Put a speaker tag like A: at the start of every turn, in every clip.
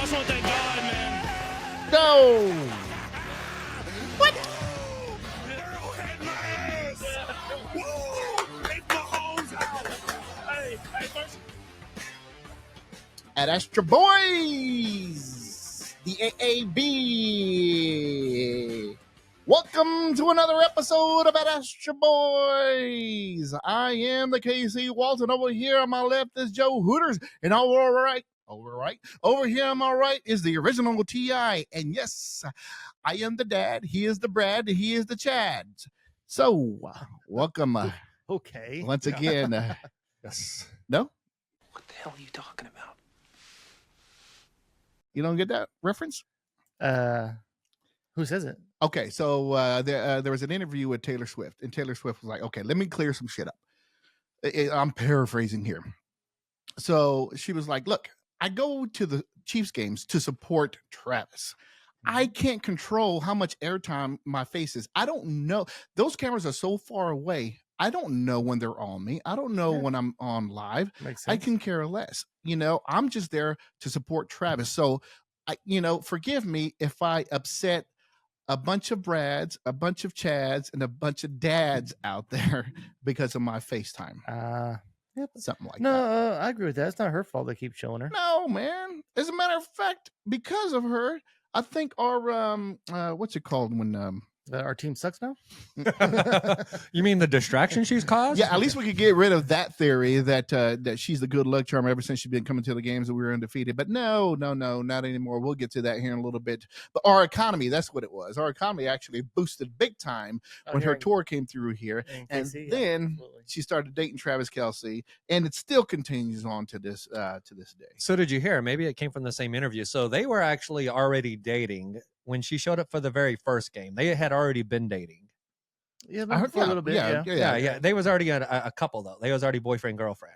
A: just want to thank God, man.
B: Go. What?
A: Arrowhead my ass. Woo! Take my hoes out. Hey, first.
B: At Astro Boys, the AAB. Welcome to another episode of At Astro Boys. I am the KC Walton. Over here on my left is Joe Hooters, and over here on my right is the original TI. And yes, I am the dad. He is the Brad. He is the Chad. So, welcome.
C: Okay.
B: Once again.
C: Yes.
B: No?
D: What the hell are you talking about?
B: You don't get that reference?
C: Who says it?
B: Okay, so there was an interview with Taylor Swift, and Taylor Swift was like, okay, let me clear some shit up. I'm paraphrasing here. So she was like, look, I go to the Chiefs games to support Travis. I can't control how much airtime my face is. I don't know. Those cameras are so far away. I don't know when they're on me. I don't know when I'm on live.
C: Makes
B: I
C: sense.
B: can care less. I'm just there to support Travis. So, forgive me if I upset a bunch of Brads, a bunch of Chads, and a bunch of dads out there because of my FaceTime. Something like
C: No,
B: that.
C: I agree with that. It's not her fault they keep showing her.
B: No, man. As a matter of fact, because of her, I think our what's it called when
C: Our team sucks now?
E: You mean the distraction she's caused?
B: yeah, at least we could get rid of that theory that she's the good luck charm ever since she's been coming to the games and we were undefeated. But no, not anymore. We'll get to that here in a little bit. But our economy, that's what it was. Our economy actually boosted big time when her tour came through here. And then she started dating Travis Kelce, and it still continues on to this day.
E: So did you hear? Maybe it came from the same interview. So they were actually already dating when she showed up for the very first game. They had already been dating.
C: Yeah,
B: I heard
C: for a little bit. Yeah.
E: Yeah. They was already a couple though. They was already boyfriend girlfriend.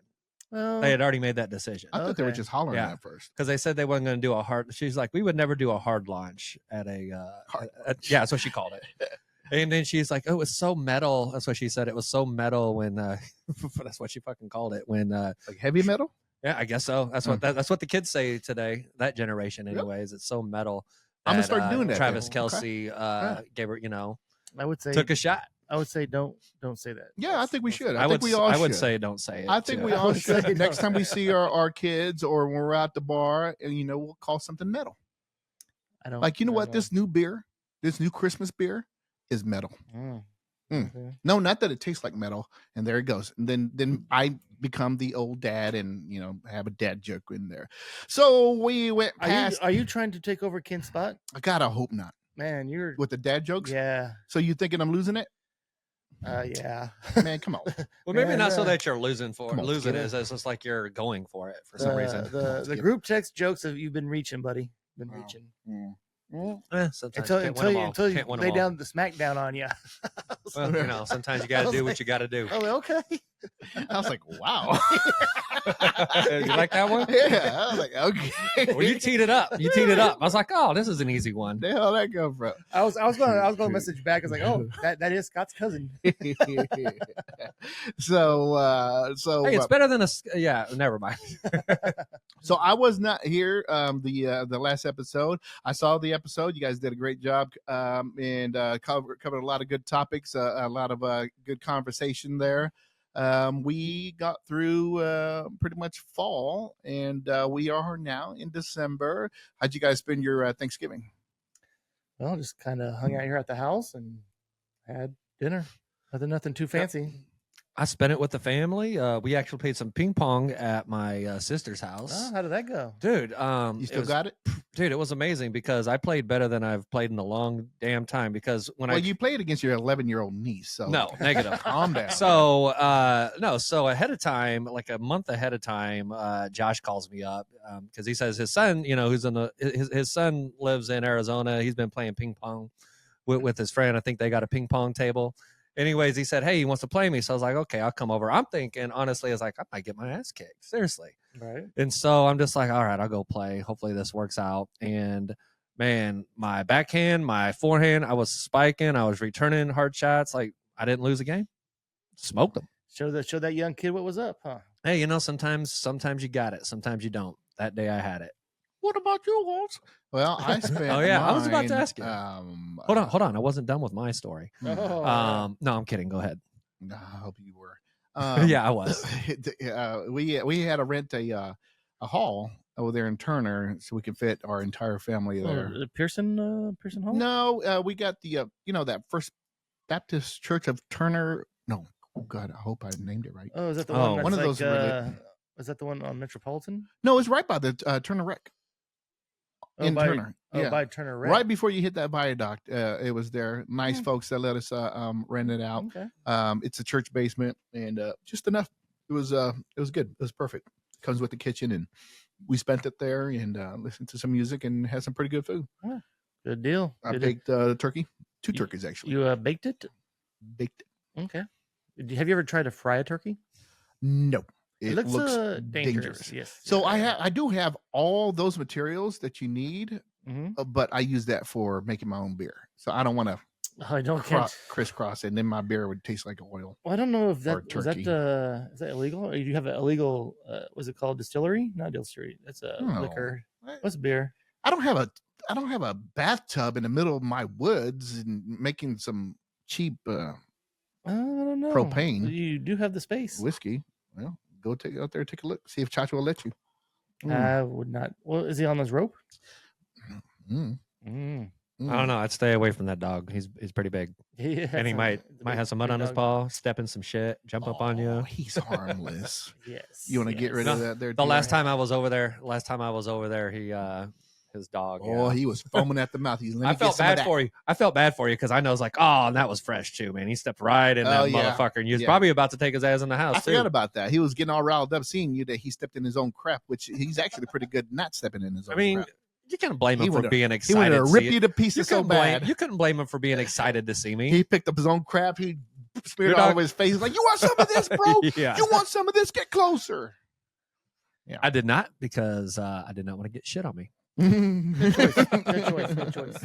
C: Well,
E: They had already made that decision
B: I thought they were
C: Okay.
B: just hollering
E: Yeah.
B: at first.
E: because they said they weren't going to do a hard. She's like, we would never do a hard launch at a.
B: Hard
E: yeah, that's what she called it. And then she's like, "Oh, it was so metal." That's what she said. It was so metal when. That's what she fucking called it when.
B: Like heavy metal?
E: Yeah, I guess so. That's what that's what the kids say today. That generation,
B: Yep.
E: anyways. It's so metal.
B: I'm gonna
E: that,
B: start doing that
E: Travis
B: then. Okay.
E: Kelsey gave her,
C: I would say
E: took a shot.
C: I would say don't say that.
B: Yeah, I think we should.
E: I would.
B: think we all
E: I would
B: should.
E: say don't say it.
B: I think
E: too.
B: we all
C: would say
B: should. Next
C: no.
B: time we see our kids or when we're at the bar, and we'll call something metal.
C: I don't
B: Like, you know
C: I
B: what?
C: don't
B: This new Christmas beer is metal.
C: Mm.
B: Mm.
C: Okay.
B: No, not that it tastes like metal. And there it goes. And then I become the old dad and have a dad joke in there. So we went past.
C: Are you trying to take over Ken's spot?
B: God, I hope not.
C: Man, you're
B: With the dad jokes.
C: yeah.
B: So you thinking I'm losing it?
C: Yeah.
B: Man, come on.
E: Well, maybe
C: Man,
E: not so that you're losing
B: come on,
E: losing
B: kid.
E: it. It's just like you're going for it for some reason.
C: The
B: Skip.
C: group text jokes that you've been reaching, buddy. Been
B: Wow.
C: reaching.
E: Sometimes
C: Until
E: you can't win them all.
C: until you
E: Can't win
C: lay
E: them all.
C: down the smackdown on you.
E: Well, sometimes you got to do what you got to do.
C: Oh, okay.
B: I was like, wow.
E: You like that one?
B: Yeah. I was like, okay.
E: Well, you teed it up. You teed it up. I was like, oh, this is an easy one.
B: The hell that come from?
C: I was gonna message back. I was like, oh, that is Scott's cousin.
B: so
E: Hey, it's better than yeah. Never mind.
B: so I was not here the last episode. I saw the episode. You guys did a great job and covered a lot of good topics, a lot of good conversation there. We got through pretty much fall, and we are now in December. How'd you guys spend your Thanksgiving?
C: Well, just kind of hung out here at the house and had dinner. Nothing too fancy.
E: I spent it with the family. We actually played some ping pong at my sister's house.
C: Oh, how did that go?
E: Dude,
B: You still got it?
E: dude, it was amazing because I played better than I've played in a long damn time. Because when
B: Well, you played against your 11-year-old niece, so
E: no negative.
B: calm down.
E: So ahead of time, like a month ahead of time, Josh calls me up because he says his son, who's in his son lives in Arizona. He's been playing ping pong with his friend. I think they got a ping pong table. Anyways, he said, hey, he wants to play me. So I was like, okay, I'll come over. I'm thinking, honestly, I was like, I might get my ass kicked. Seriously.
C: Right.
E: And so I'm just like, all right, I'll go play. Hopefully this works out. And man, my backhand, my forehand, I was spiking. I was returning hard shots. Like I didn't lose a game. Smoked them.
C: Show that young kid what was up, huh?
E: Hey, sometimes you got it. Sometimes you don't. That day I had it.
B: What about you, Waltz? Well, I spent.
E: Oh, yeah, I was about to
B: mine,
E: ask you. Hold on. I wasn't done with my story.
C: Oh,
E: No, I'm kidding. Go ahead.
B: I hope you were.
E: Yeah, I was.
B: We had to rent a hall over there in Turner so we could fit our entire family there.
C: Pearson Hall.
B: No, we got the that First Baptist Church of Turner. No, oh God, I hope I named it right.
C: Oh, is that the
E: Oh,
C: one? That's
B: one of
C: like,
B: those
C: is that the one on Metropolitan?
B: No, it's right by the Turner Rec in
C: by,
B: Turner.
C: Oh, by Turner Rec.
B: Right before you hit that viaduct, it was there. Nice folks that let us rent it out.
C: Okay.
B: It's a church basement and just enough. It was good. It was perfect. Comes with the kitchen, and we spent it there and listened to some music and had some pretty good food.
C: Good deal.
B: I
C: Good
B: baked turkey, two turkeys actually.
C: You baked it?
B: Baked it.
C: Okay. Have you ever tried to fry a turkey?
B: No,
C: It
B: looks
C: looks
B: dangerous.
C: dangerous. Yes.
B: So I do have all those materials that you need,
C: Mhm.
B: but I use that for making my own beer. So I don't want to
C: I don't can't.
B: crisscross it, and then my beer would taste like oil.
C: Well, I don't know if
B: Or
C: that is that
B: turkey.
C: is that illegal? Or you have an illegal? Was it called distillery? Not distillery. That's a
B: No.
C: liquor. What's beer?
B: I don't have a bathtub in the middle of my woods and making some cheap
C: I don't know.
B: Propane.
C: You do have the space.
B: whiskey. Well, go take out there, take a look, see if Chacho will let you.
C: I would not. Well, is he on his rope?
B: Mm.
C: Mm.
E: I don't know. I'd stay away from that dog. He's pretty big,
C: Yeah,
E: and he might have some mud on his
C: dog.
E: paw, step in some shit, jump up on
B: Oh,
E: you.
B: he's harmless.
C: Yes.
B: You want to get rid
E: No,
B: of that there?
E: The
B: dear?
E: last time I was over there, he his dog.
B: Oh,
E: yeah.
B: he was foaming at the mouth. He's.
E: I felt bad for you. I felt bad for you because I know it's like, oh, and that was fresh too, man. He stepped right in that
B: Oh, yeah.
E: motherfucker, and he was
B: Yeah.
E: probably about to take his ass in the house
B: I
E: too.
B: forgot about that. He was getting all riled up, seeing you that he stepped in his own crap, which he's actually pretty good not stepping in his own.
E: I mean,
B: crap.
E: you can't blame
B: He
E: him for
B: would've-
E: being
B: he
E: excited.
B: wanted to
E: to
B: rip
E: see
B: you
E: it.
B: to pieces so bad.
E: You couldn't blame him for being excited to see me.
B: He picked up his own crap. He smeared
E: Your
B: it all
E: dog-
B: over his face. He's like, "You want some of this, bro?
E: Yeah.
B: You want some of this? Get closer."
E: I did not because I did not want to get shit on me.
B: Good
C: choice. Good choice.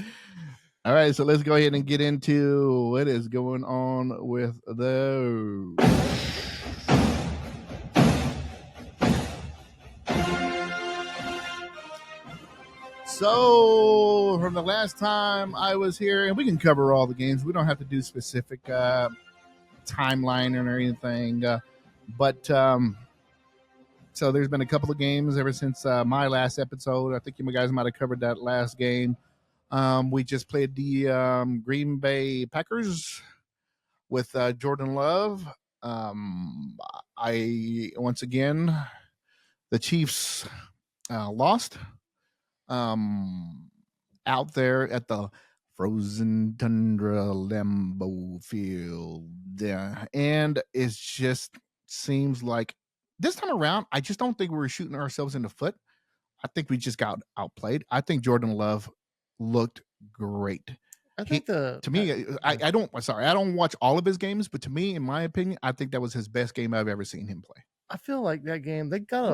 B: All right, so let's go ahead and get into what is going on with those. So, from the last time I was here, and we can cover all the games. We don't have to do specific timeline or anything. So there's been a couple of games ever since my last episode. I think you guys might have covered that last game. We just played the Green Bay Packers with Jordan Love. Once again, the Chiefs lost out there at the frozen tundra Lambeau Field. And it just seems like this time around, I just don't think we were shooting ourselves in the foot. I think we just got outplayed. I think Jordan Love looked great.
C: I think
B: To me, I don't watch all of his games, but to me, in my opinion, I think that was his best game I've ever seen him play.
C: I feel like that game they got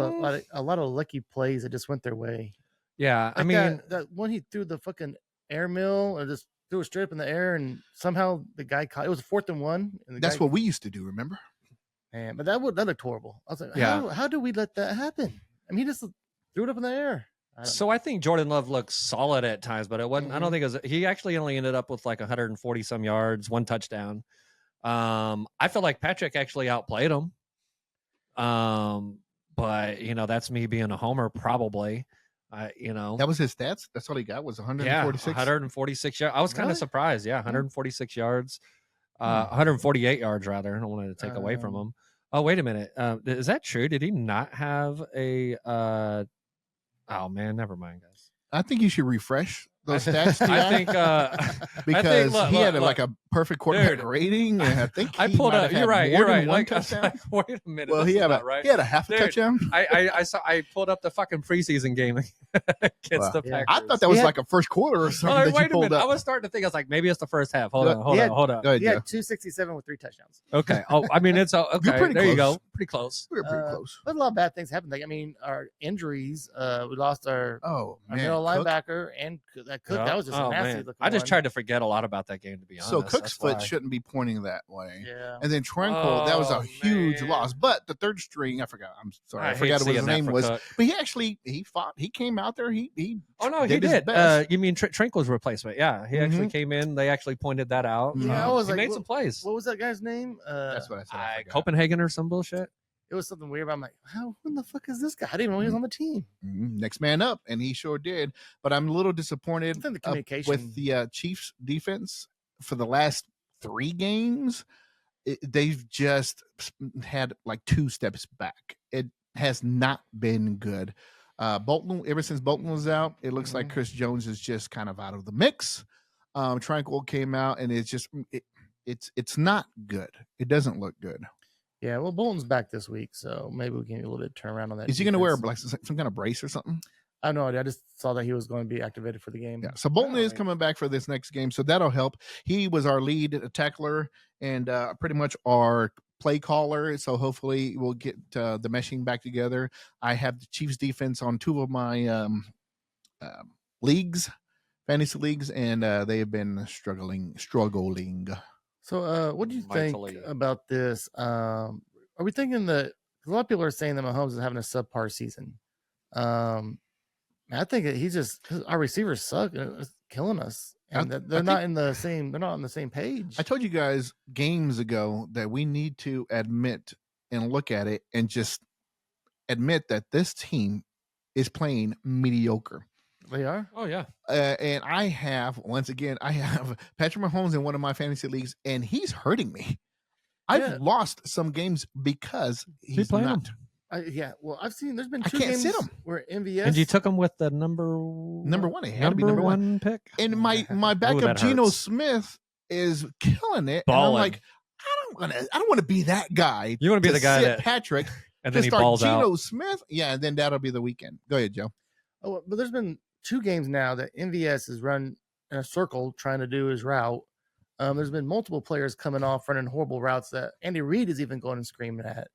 C: a lot of lucky plays that just went their way.
E: Yeah, I
C: Like
E: mean,
C: that one he threw the fucking air mill or just threw it straight up in the air and somehow the guy caught it. Was 4th and 1. And the
B: That's
C: guy,
B: what we used to do, remember?
C: man, but that looked horrible. I was like,
E: Yeah.
C: how do we let that happen? I mean, he just threw it up in the air.
E: so I think Jordan Love looked solid at times, but it wasn't. I don't think it was. He actually only ended up with like 140 some yards, 1 touchdown. I feel like Patrick actually outplayed him. But that's me being a homer, probably.
B: That was his stats. That's all he got was 146.
E: 146 yards. I was kind
C: Really?
E: of surprised. Yeah, 146 yards, 148 yards rather. I don't want to take away from him. Oh, wait a minute. Is that true? Did he not have a? Oh man, never mind, guys.
B: I think you should refresh those stats.
E: I think
B: because
E: look,
B: he had
E: look,
B: like a perfect quarterback
E: Dude.
B: rating, and I think
E: I
B: he
E: pulled
B: might
E: up.
B: have
E: You're
B: had
E: right.
B: more
E: You're
B: than
E: right.
B: one
E: Like, I was
B: touchdown.
E: like, wait a minute.
B: Well,
E: this
B: he
E: is
B: had
E: not right.
B: half a
E: Dude,
B: touchdown.
E: I pulled up the fucking preseason game against
B: Wow.
E: the
C: Yeah.
E: Packers.
B: I thought that was
C: He had-
B: like a first quarter or something
E: Oh,
B: that you
E: wait a
B: pulled
E: minute. I
B: up.
E: was starting to think. I was like, maybe it's the first half. Hold
B: Go-
E: on.
C: he had-
E: Hold on.
B: Go ahead,
C: He
B: Joe.
C: had 267 with 3 touchdowns.
E: Okay. Oh, I mean, it's okay.
B: pretty
E: There you
B: close.
E: go. Pretty close.
B: We were pretty close.
C: But a lot of bad things happened. Like, I mean, our injuries. We lost our
B: Oh man,
C: middle
B: Cook.
C: linebacker and that Cook, that was just a nasty looking
E: I just
C: one.
E: tried to forget a lot about that game, to be honest.
B: So Cook's
E: That's
B: foot
E: why.
B: shouldn't be pointing that way.
C: Yeah.
B: And then Tranquil, that was a
E: Oh,
B: huge
E: man.
B: loss. But the third string, I forgot. I'm sorry, I
E: hate
B: forgot what his
E: seeing that
B: name
E: for
B: was.
E: Cook.
B: But he fought. He came out there. He
E: Oh no, he
B: did his
E: did.
B: best.
E: You mean Tranquil's replacement? Yeah, he actually came in. They actually pointed that out.
B: Yeah,
C: I was
E: he
C: like,
E: made
C: what-
E: some plays.
C: What was that guy's name?
B: That's what I said. I forgot.
E: Copenhagen or some bullshit.
C: It was something weird. But I'm like, how? Who the fuck is this guy? I didn't even know he was on the team.
B: Next man up, and he sure did. But I'm a little disappointed
C: I think the
B: with
C: communication-
B: the Chiefs defense for the last 3 games. They've just had like 2 steps back. It has not been good. Bolton, ever since Bolton was out, it looks like Chris Jones is just kind of out of the mix. Tranquil came out, and it's just it's not good. It doesn't look good.
C: Yeah, well, Bolton's back this week, so maybe we can get a little bit of turnaround on that.
B: Is he going to wear
C: defense.
B: some kind of brace or something?
C: I have no idea. I just saw that he was going to be activated for the game.
B: Yeah. So Bolton is
C: Alright.
B: coming back for this next game, so that'll help. He was our lead tackler and pretty much our play caller. So hopefully we'll get the meshing back together. I have the Chiefs defense on 2 of my leagues, fantasy leagues, and they have been struggling.
C: So, what do you
E: Mightily.
C: think about this? Are we thinking that 'cause a lot of people are saying that Mahomes is having a subpar season? I think that he's just our receivers suck and it's killing us, and that they're not in the same. They're not on the same page.
B: I told you guys games ago that we need to admit and look at it and just admit that this team is playing mediocre.
C: They are.
E: Oh yeah.
B: And I have Patrick Mahomes in one of my fantasy leagues, and he's hurting me. I've
C: Yeah.
B: lost some games because he's
E: playing
B: not.
E: him.
C: Yeah. Well, I've seen. There's been
B: I
C: 2
B: can't
C: games
B: sit 'em.
C: where MVS
E: And you took him with the number
B: one. It had to be number one.
E: pick.
B: And my backup
E: that
B: Geno
E: hurts.
B: Smith is killing it. And I'm
E: Balling.
B: like, I don't want to be that guy.
E: You want to be the guy
B: sit
E: that
B: Patrick
E: and
B: to
E: then he
B: start
E: balls
B: Geno
E: out.
B: Smith. Yeah, and then that'll be the weekend. Go ahead, Joe.
C: Oh, but there's been 2 games now that MVS has run in a circle trying to do his route. There's been multiple players coming off running horrible routes that Andy Reid is even going and screaming at.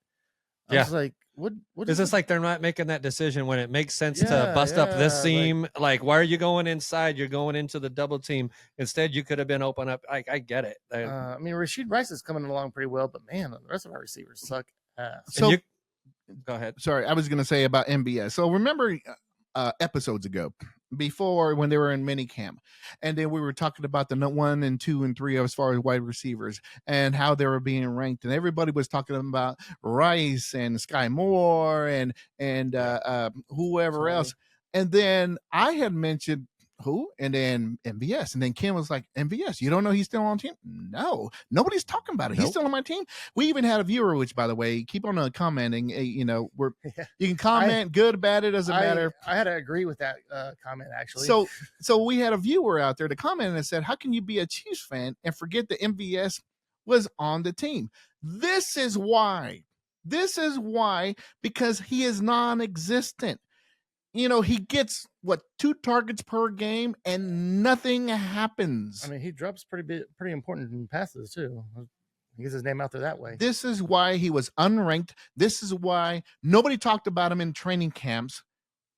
C: I
E: Yeah.
C: was like, what
E: Is this like they're not making that decision when it makes sense to
C: Yeah,
E: bust up this
C: yeah,
E: seam? Like, why are you going inside? You're going into the double team. Instead, you could have been open up. I get it.
C: I mean, Rashid Rice is coming along pretty well, but man, the rest of our receivers suck ass.
B: So
E: go ahead.
B: sorry, I was going to say about MBS. So remember episodes ago, before when they were in minicamp, and then we were talking about the 1 and 2 and 3 as far as wide receivers and how they were being ranked, and everybody was talking about Rice and Sky Moore and whoever else, and then I had mentioned who, and then MVS, and then Kim was like, MVS, you don't know he's still on team? No, nobody's talking about it. He's
E: Nope.
B: still on my team. We even had a viewer, which by the way, keep on commenting. We're you can comment good, bad, it doesn't matter.
C: I had to agree with that comment actually.
B: So we had a viewer out there to comment and said, how can you be a Chiefs fan and forget that MVS was on the team? This is why, because he is non-existent. He gets 2 targets per game and nothing happens.
C: I mean, he drops pretty important in passes too. He gets his name out there that way.
B: This is why he was unranked. This is why nobody talked about him in training camps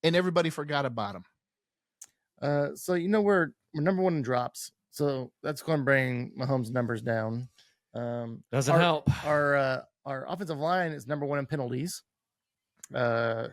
B: and everybody forgot about him.
C: So we're number 1 in drops, so that's going to bring Mahomes' numbers down.
E: Doesn't help.
C: Our offensive line is number 1 in penalties. And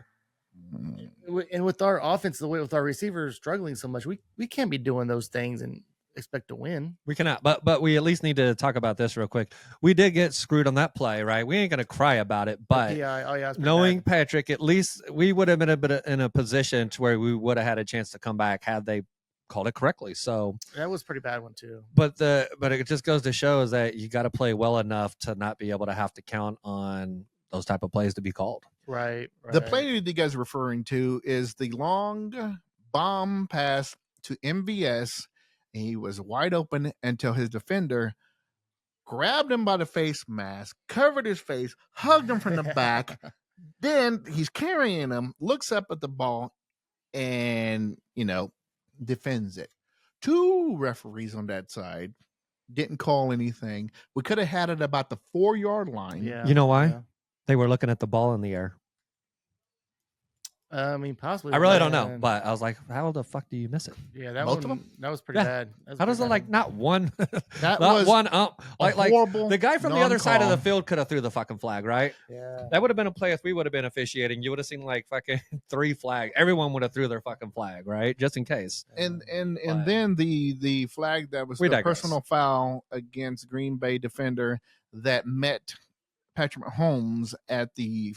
C: with our offense, the way with our receivers struggling so much, we can't be doing those things and expect to win.
E: We cannot, but we at least need to talk about this real quick. We did get screwed on that play, right? We ain't gonna cry about it, but
C: it's pretty
E: knowing
C: bad.
E: Patrick, at least we would have been in a position to where we would have had a chance to come back had they called it correctly. So
C: that was a pretty bad one too.
E: but it just goes to show is that you got to play well enough to not be able to have to count on those type of plays to be called.
C: Right.
B: The play that you guys are referring to is the long bomb pass to MVS. He was wide open until his defender grabbed him by the face mask, covered his face, hugged him from the back. Then he's carrying him, looks up at the ball, and, defends it. 2 referees on that side didn't call anything. We could have had it about the 4-yard line.
C: Yeah.
E: You know why?
C: Yeah.
E: They were looking at the ball in the air.
C: I mean, possibly.
E: I really don't know,
C: man.
E: but I was like, how the fuck do you miss it?
C: yeah, that
B: Both of
C: one, that was pretty
E: Yeah.
C: bad. That was
E: How does it
C: pretty
E: like
C: bad.
E: not one,
B: That
E: not
B: was
E: one like
B: horrible
E: the guy from the other side of the
B: non-call.
E: field could have threw the fucking flag, right?
C: Yeah.
E: That would have been a play if we would have been officiating. You would have seen like fucking 3 flags. Everyone would have threw their fucking flag, right? Just in case.
B: and
E: But-
B: then the flag that was
E: We
B: the
E: digress.
B: personal foul against Green Bay defender that met Patrick Mahomes at the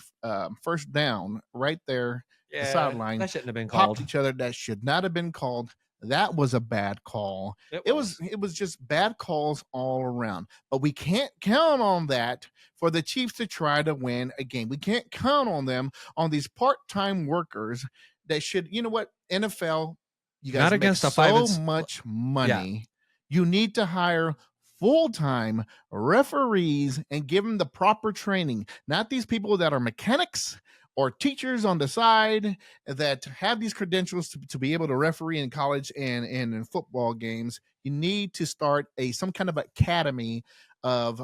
B: first down right there,
E: Yeah,
B: sideline,
E: that shouldn't have been
B: popped
E: called.
B: each other. That should not have been called. That was a bad call. It was just bad calls all around. But we can't count on that for the Chiefs to try to win a game. We can't count on them, on these part-time workers that should, you know what, NFL, you guys
E: Not
B: make
E: against a
B: so
E: 5 and
B: much money. You need to hire full-time referees and give them the proper training, not these people that are mechanics or teachers on the side that have these credentials to be able to referee in college and in football games. You need to start some kind of academy of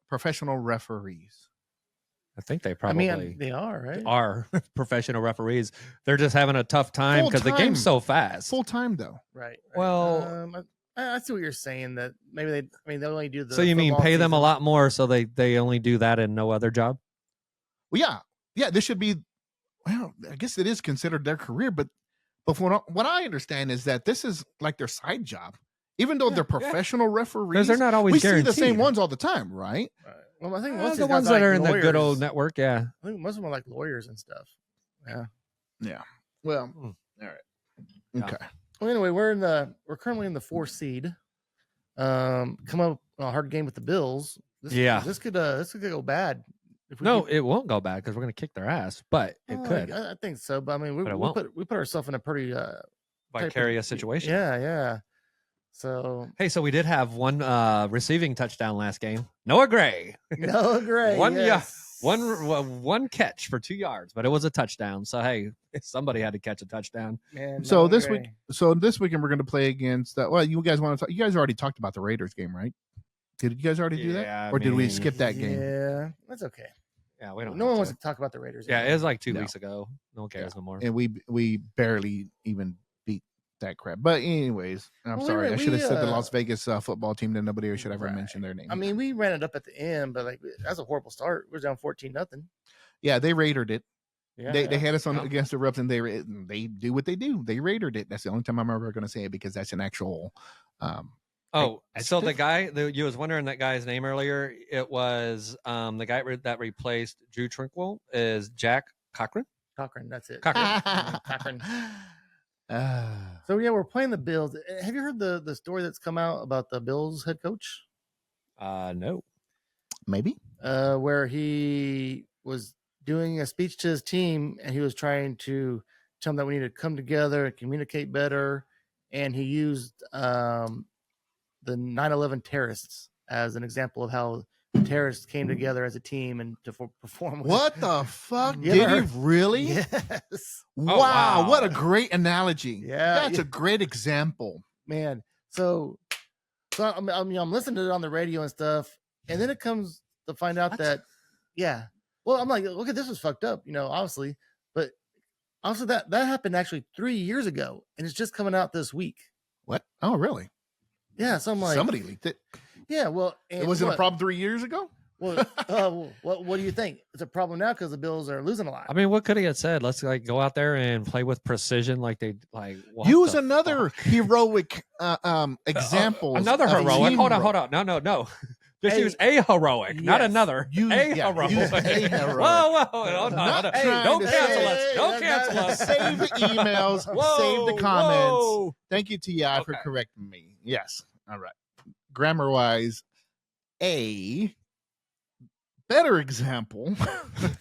B: professional referees.
E: I think they
C: I
E: probably
C: mean, they are right.
E: are professional referees. They're just having a tough time because the
B: Full-time.
E: game's so fast.
B: Full-time though.
C: Right.
E: Well-
C: I see what you're saying. That maybe they. I mean, they only do the.
E: So you mean
C: football
E: pay them a
C: season.
E: lot more so they only do that and no other job?
B: Well, yeah. This should be. Well, I guess it is considered their career, but from what I understand is that this is like their side job, even though they're professional referees.
E: Because they're not always
B: we
E: guaranteed.
B: see the same ones all the time, right?
C: Right. Well, I think most
E: Uh,
C: of
E: the
C: these
E: ones
C: guys
E: that
C: are
E: are in
C: like
E: the good old
C: lawyers.
E: network, yeah.
C: I think most of them are like lawyers and stuff. Yeah.
B: Yeah. Well,
E: Hmm.
B: all right.
E: Yeah.
B: Okay.
C: Well, anyway, we're currently in the 4th seed. Come up on a hard game with the Bills.
E: Yeah.
C: This could go bad. If we
E: No,
C: keep-
E: it won't go bad because we're gonna kick their ass, but it
C: Oh,
E: could.
C: I think so, but I mean,
E: But it won't.
C: we put ourselves in a pretty
E: Vicarious situation.
C: Yeah. So
E: Hey, so we did have one receiving touchdown last game. Noah Gray.
C: no, great.
E: One- yeah,
C: yes.
E: One catch for 2 yards, but it was a touchdown. So hey, somebody had to catch a touchdown.
C: Man,
B: So
C: Noah
B: this
C: Gray.
B: week, this weekend we're going to play against. Well, you guys want to talk? You guys already talked about the Raiders game, right? Did you guys already do that,
E: Yeah, I
B: or did we
E: mean,
B: skip that game?
C: Yeah, that's okay.
E: Yeah, we don't.
C: No
E: have
C: one wants
E: to.
C: to talk about the Raiders.
E: Yeah, it was like 2
B: No.
E: weeks ago. No one cares no more.
B: And we barely even beat that crap. But anyways, I'm
C: Well,
B: sorry. I should have said the
C: we,
B: Las Vegas football team. That nobody should ever
C: Right.
B: mention their name.
C: I mean, we ran it up at the end, but like that's a horrible start. We're down 14-0.
B: yeah, they raided it.
C: Yeah,
B: They had us on
E: Yeah.
B: against the ropes, and they do what they do. They raided it. That's the only time I'm ever going to say it because that's an actual.
E: Oh, so the
B: adjective?
E: guy you was wondering that guy's name earlier. It was the guy that replaced Drew Tranquil is Jack Cochran.
C: Cochran. That's it.
E: Cochran.
C: Cochran.
B: Ah.
C: So yeah, we're playing the Bills. Have you heard the story that's come out about the Bills head coach?
E: No.
B: Maybe.
C: Where he was doing a speech to his team and he was trying to tell them that we need to come together and communicate better. And he used the 9/11 terrorists as an example of how the terrorists came together as a team and to perform.
B: What the fuck?
C: You
B: Did
C: ever
B: he
C: heard-
B: really?
C: Yes,
B: Wow, what a
E: wow.
B: great analogy.
C: Yeah,
B: That's
C: yeah.
B: a great example.
C: man. So I'm listening to it on the radio and stuff, and then it comes to find out
E: What?
C: that, yeah. Well, I'm like, look at this was fucked up, obviously, but also that happened actually 3 years ago, and it's just coming out this week.
B: What? Oh, really?
C: Yeah, so I'm like,
B: Somebody leaked it.
C: yeah, well,
B: It
C: and
B: wasn't a
C: what?
B: problem 3 years ago?
C: Well, what do you think? It's a problem now because the Bills are losing a lot.
E: I mean, what could he have said? Let's like go out there and play with precision, like they like. what
B: Use
E: the
B: another
E: fuck?
B: heroic example.
E: Another heroic. Hold on. No. Just
C: Hey,
E: use a heroic, not
C: yes.
E: another.
B: Use-
E: a
B: yeah,
E: heroic.
B: use a heroic.
E: Whoa. Hold
B: Not
E: on.
B: trying
E: Don't
B: to
E: cancel
B: say-
E: us. Don't cancel us.
B: Save the emails. Save the
E: Whoa,
B: comments.
E: whoa.
B: Thank you, Ti, for
E: Okay.
B: correcting me. Yes. All right. Grammar wise, a better example.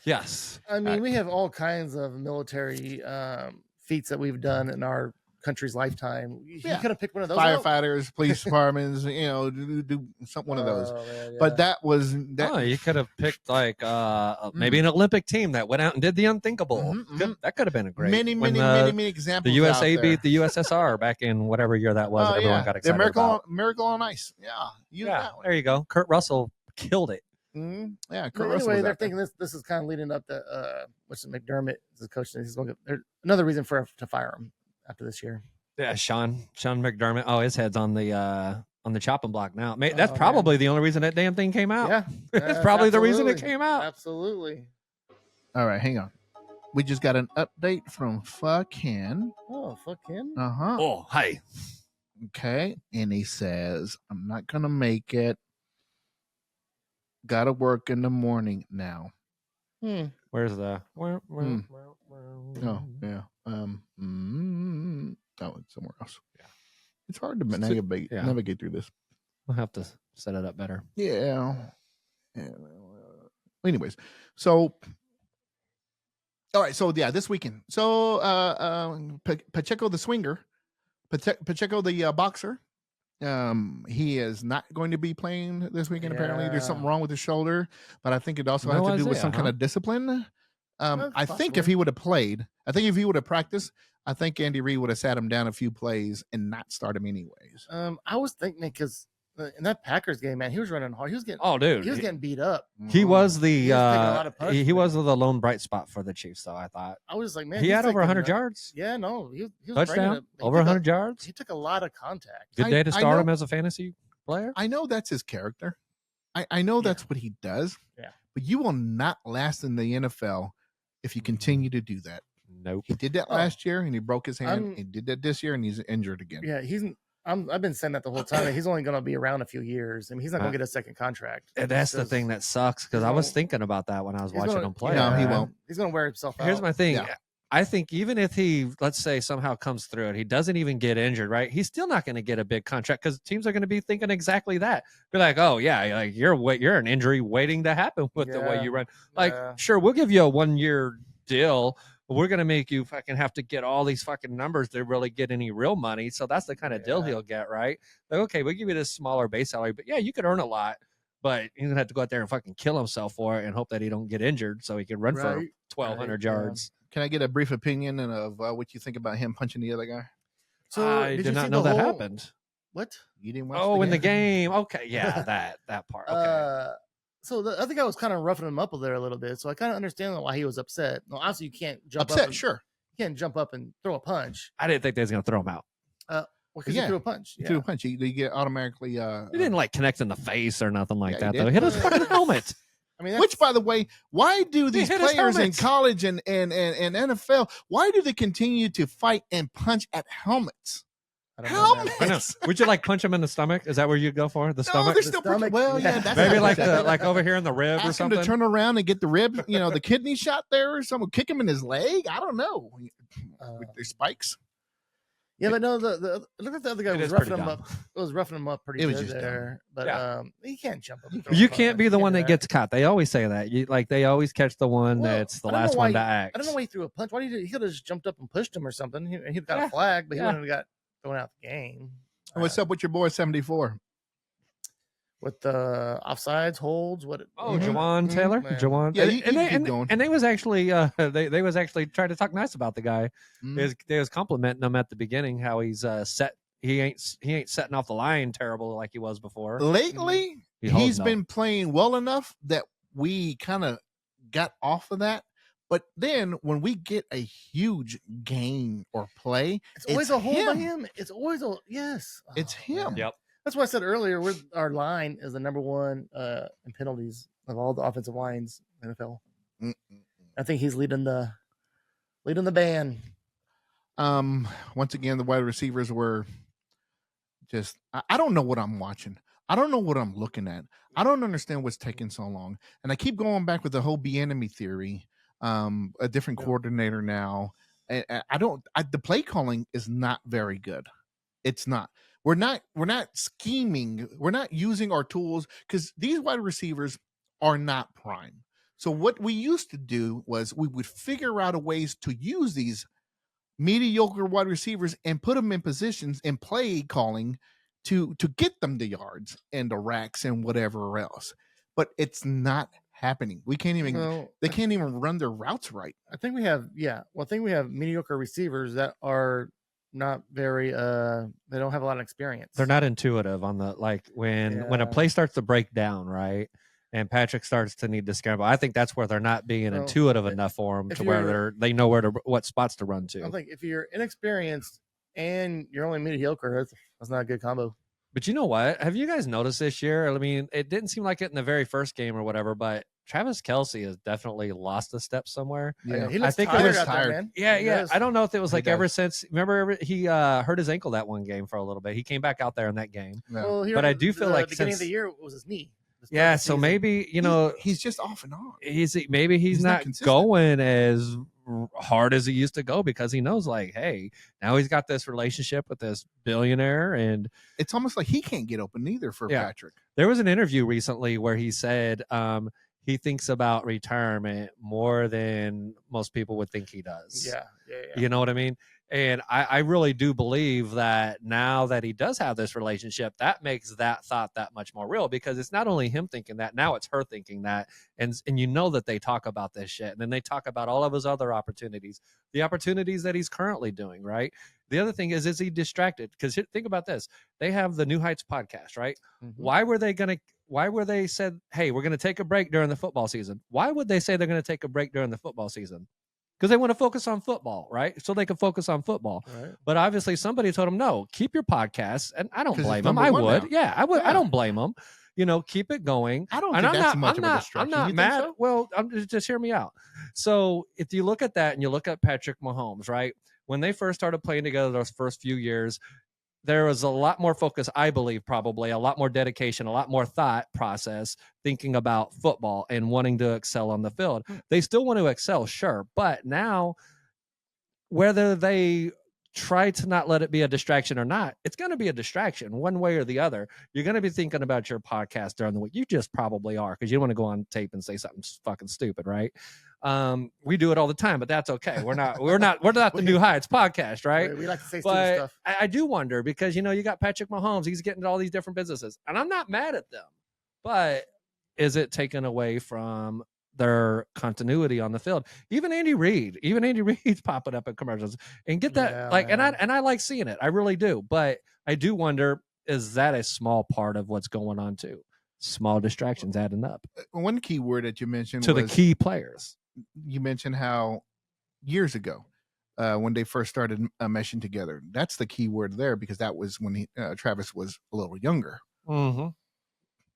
E: Yes.
C: I mean, we have all kinds of military feats that we've done in our country's lifetime. You
B: Yeah.
C: could have picked one of those. out.
B: Firefighters, police departments, do some one of those.
C: Oh, man, yeah.
B: But that was that.
E: Oh, you could have picked like maybe an Olympic team that went out and did the unthinkable.
B: Mhm,
E: Could- That could have been a great.
B: many,
E: when,
B: many
E: the
B: examples.
E: USA
B: out
E: beat
B: there.
E: the USSR back in whatever year that was.
B: Oh,
E: that everyone
B: yeah.
E: got
B: The
E: excited
B: Miracle
E: about.
B: Miracle on Ice. Yeah, use
E: Yeah,
B: that one.
E: there you go. Kurt Russell killed it.
C: Mhm.
B: Yeah, Kurt
C: But
B: Russell
C: anyway,
B: was
C: they're
B: out there.
C: thinking this is kind of leading up to what's it, McDermott is the coach. He's going to get another reason to fire him after this year.
E: Yeah, Sean McDermott. Oh, his head's on the chopping block now. That's
C: Oh,
E: probably
C: man.
E: the only reason that damn thing came out.
C: Yeah,
E: That's probably the reason it
C: absolutely.
E: came out.
C: Absolutely.
B: All right, hang on. We just got an update from fucking.
C: Oh, fuck him.
B: Uh-huh.
E: Oh, hi.
B: Okay. And he says, I'm not gonna make it. Gotta work in the morning now.
E: Where's the?
B: Oh, yeah. Oh, it's somewhere else.
E: Yeah.
B: It's hard to
E: Yeah.
B: navigate through this.
E: We'll have to set it up better.
B: Yeah. Anyways, so all right, so yeah, this weekend. So Pacheco the swinger, Pacheco the boxer. He is not going to be playing this weekend. Apparently, there's something wrong with his shoulder, but I think it also has to do with some kind of discipline. I think if he would have played, I think if he would have practiced, I think Andy Reid would have sat him down a few plays and not start him anyways.
C: I was thinking because in that Packers game, man, he was running hard. He was getting he was getting beat up.
E: He was the
C: He was taking a lot of punches,
E: he was
C: man.
E: the lone bright spot for the Chiefs, though. I thought
C: I was like, man,
E: he
C: he's
E: had over
C: taking
E: 100 yards,
C: Yeah, no, he was bringing
E: touchdown,
C: it. He
E: over
C: took
E: 100 yards.
C: He took a lot of contact.
E: Good
B: I-
E: day to
B: I
E: start
B: know-
E: him as a fantasy player.
B: I know that's his character. I know that's what he does.
C: Yeah.
B: But you will not last in the NFL if you continue to do that.
E: Nope.
B: He did that last year and he broke his hand.
C: I'm-
B: He did that this year and he's injured again.
C: Yeah, I've been saying that the whole time. He's only going to be around a few years. I mean, he's not going to get a second contract.
E: And that's the
C: Because
E: thing that sucks because I was thinking about that when I was
C: he's
E: watching
C: gonna-
E: him play.
B: No, he
E: man.
B: won't.
C: He's going to wear himself out.
E: Here's my thing.
B: Yeah.
E: I think even if he, let's say, somehow comes through and he doesn't even get injured, right? He's still not going to get a big contract because teams are going to be thinking exactly that. Be like, oh yeah, like you're an injury waiting to happen with the way
C: Yeah.
E: you run. Like,
C: Yeah.
E: sure, we'll give you a 1-year deal, but we're going to make you fucking have to get all these fucking numbers to really get any real money. So that's the kind of deal
C: Yeah.
E: he'll get, right? Like, okay, we'll give you this smaller base salary, but yeah, you could earn a lot. But he's gonna have to go out there and fucking kill himself for it and hope that he don't get injured so he can run for
C: Right.
E: 1,200
C: Right, yeah.
E: yards.
B: Can I get a brief opinion of what you think about him punching the other guy?
C: So
E: I
C: did
E: did
C: you
E: not
C: see
E: know
C: the
E: that
C: whole-
E: happened.
C: What?
B: You didn't watch
E: Oh, in the game. Okay, yeah, that part. Okay.
C: So I think I was kind of roughing him up there a little bit. So I kind of understand why he was upset. No, obviously you can't jump up.
B: Upset,
C: and,
B: sure.
C: You can't jump up and throw a punch.
E: I didn't think they was gonna throw him out.
C: Because
B: Yeah.
C: he threw a punch.
B: You
C: Yeah.
B: threw a punch. You get automatically.
E: He didn't like connect in the face or nothing like
B: Yeah,
E: that
B: he
E: though.
B: did.
E: He hit his fucking helmet.
C: I mean,
B: Which, by the way, why do these
E: hit his
B: players in
E: helmets.
B: college and NFL, why do they continue to fight and punch at helmets?
C: I don't know, man.
E: I know.
B: Helmets.
E: Would you like punch him in the stomach? Is that where you'd go for the
B: No,
E: stomach?
B: they're still punching.
C: stomach?
B: Well, yeah,
C: Yeah.
B: that's
E: Maybe
B: not
E: like
B: that.
E: like over here in the rib or
B: Ask him
E: something.
B: to turn around and get the rib, the kidney shot there, or someone kick him in his leg. I don't know. With their spikes.
C: Yeah, but no, the look at the other guy
E: It
C: was
E: is
C: roughing
E: pretty
C: him
E: dumb.
C: up. It was roughing him up pretty
B: It was
C: good
B: just dumb.
C: there. But
E: Yeah.
C: he can't jump up. and throw a
E: You
C: punch.
E: can't be the
C: He
E: one
C: can't
E: that
C: do
E: gets caught. They always say that. They always catch the one
C: Well,
E: that's the
C: I don't know
E: last
C: why
E: one to
C: he-
E: act.
C: I don't know why he threw a punch. Why did he could have just jumped up and pushed him or something? He'd got
E: Yeah.
C: a flag, but he
E: Yeah.
C: wouldn't have got thrown out the game.
B: What's up with your boy 74?
C: With the offsides, holds, what?
E: Oh,
B: Mhm.
E: Jawan Taylor,
C: man.
E: Jawan.
B: Yeah,
E: and,
B: you
E: and they,
B: keep
E: and,
B: going.
E: and they was actually they was actually trying to talk nice about the guy.
B: Mm.
E: They was complimenting him at the beginning how he's set. He ain't setting off the line terrible like he was before.
B: Lately,
E: He holds
B: he's
E: no.
B: been playing well enough that we kind of got off of that. But then when we get a huge game or play,
C: It's always
B: it's
C: a hold by
B: him.
C: him. It's always a yes.
B: It's him.
E: Yep.
C: That's why I said earlier. Our line is the number one in penalties of all the offensive lines in the NFL.
B: Mm,
C: I think he's leading the band.
B: Once again, the wide receivers were just, I don't know what I'm watching. I don't know what I'm looking at. I don't understand what's taking so long. And I keep going back with the whole enemy theory. A different coordinator now. And the play calling is not very good. It's not. We're not scheming. We're not using our tools because these wide receivers are not prime. So what we used to do was we would figure out a ways to use these mediocre wide receivers and put them in positions and play calling to get them the yards and the racks and whatever else. But it's not happening. We can't even
C: Well,
B: they can't even run their routes right.
C: I think we have mediocre receivers that are not very they don't have a lot of experience.
E: They're not intuitive on the like when a
C: Yeah.
E: play starts to break down, right? and Patrick starts to need to scramble. I think that's where they're not being
C: Well,
E: intuitive enough for him
C: if
E: to where
C: you're-
E: they know what spots to run
C: I
E: to.
C: think if you're inexperienced and you're only mediocre, that's not a good combo.
E: But you know what? Have you guys noticed this year? I mean, it didn't seem like it in the very first game or whatever, but Travis Kelce has definitely lost a step somewhere.
B: Yeah.
C: He looks
E: think it
C: tired
B: was
C: out there,
B: tired.
C: man.
E: Yeah,
C: He
E: yeah.
C: does.
E: I don't know if it was
B: He
E: like
B: does.
E: ever since. Remember, he hurt his ankle that one game for a little bit. He came back out there in that game.
B: Yeah.
C: Well,
E: But I do feel
C: the
E: like
C: beginning of
E: since-
C: the year was his knee. The start of
E: Yeah,
C: the
E: so
C: season.
E: maybe
B: he's just off and on.
E: maybe he's
B: He's not
E: not
B: consistent.
E: going as hard as he used to go because he knows, like, hey, now he's got this relationship with this billionaire. And
B: It's almost like he can't get open either for
E: Yeah.
B: Patrick.
E: there was an interview recently where he said he thinks about retirement more than most people would think he does.
C: Yeah.
E: You know what I mean? And I really do believe that now that he does have this relationship, that makes that thought that much more real, because it's not only him thinking that, now it's her thinking that. And you know that they talk about this shit. And then they talk about all of his other opportunities, the opportunities that he's currently doing, right? The other thing is he distracted? Because think about this. They have the New Heights podcast, right?
C: Mhm.
E: Why were they said, hey, we're going to take a break during the football season? Why would they say they're going to take a break during the football season? Because they want to focus on football, right? So they can focus on football.
C: Right.
E: But obviously somebody told them, no, keep your podcast. And I don't
B: 'Cause it's
E: blame them.
B: number
E: I
B: one
E: would.
B: now.
E: Yeah, I would.
B: Yeah.
E: I don't blame them. Keep it going.
B: I don't
E: And
B: think
E: I'm
B: that's
E: not,
B: much
E: I'm
B: of a
E: not,
B: distraction.
E: I'm not
B: You think
E: mad.
B: so?
E: Well, just hear me out. So if you look at that and you look at Patrick Mahomes, right? When they first started playing together those first few years, there was a lot more focus, I believe, probably a lot more dedication, a lot more thought process, thinking about football and wanting to excel on the field. They still want to excel, sure. But now, whether they try to not let it be a distraction or not, it's going to be a distraction one way or the other. You're going to be thinking about your podcast during the week. You just probably are, because you don't want to go on tape and say something fucking stupid, right? We do it all the time, but that's okay. We're not the New Heights podcast, right?
C: We like to say stupid
E: But
C: stuff.
E: I do wonder, because you got Patrick Mahomes, he's getting to all these different businesses, and I'm not mad at them, but is it taken away from their continuity on the field? Even Andy Reid's popping up in commercials, and get that
C: Yeah, man.
E: and I like seeing it. I really do. But I do wonder, is that a small part of what's going on too? Small distractions adding up
B: One key word that you mentioned
E: to
B: was
E: the key players.
B: you mentioned how years ago, when they first started meshing together, that's the key word there, because that was when Travis was a little younger.
E: Mm-hmm.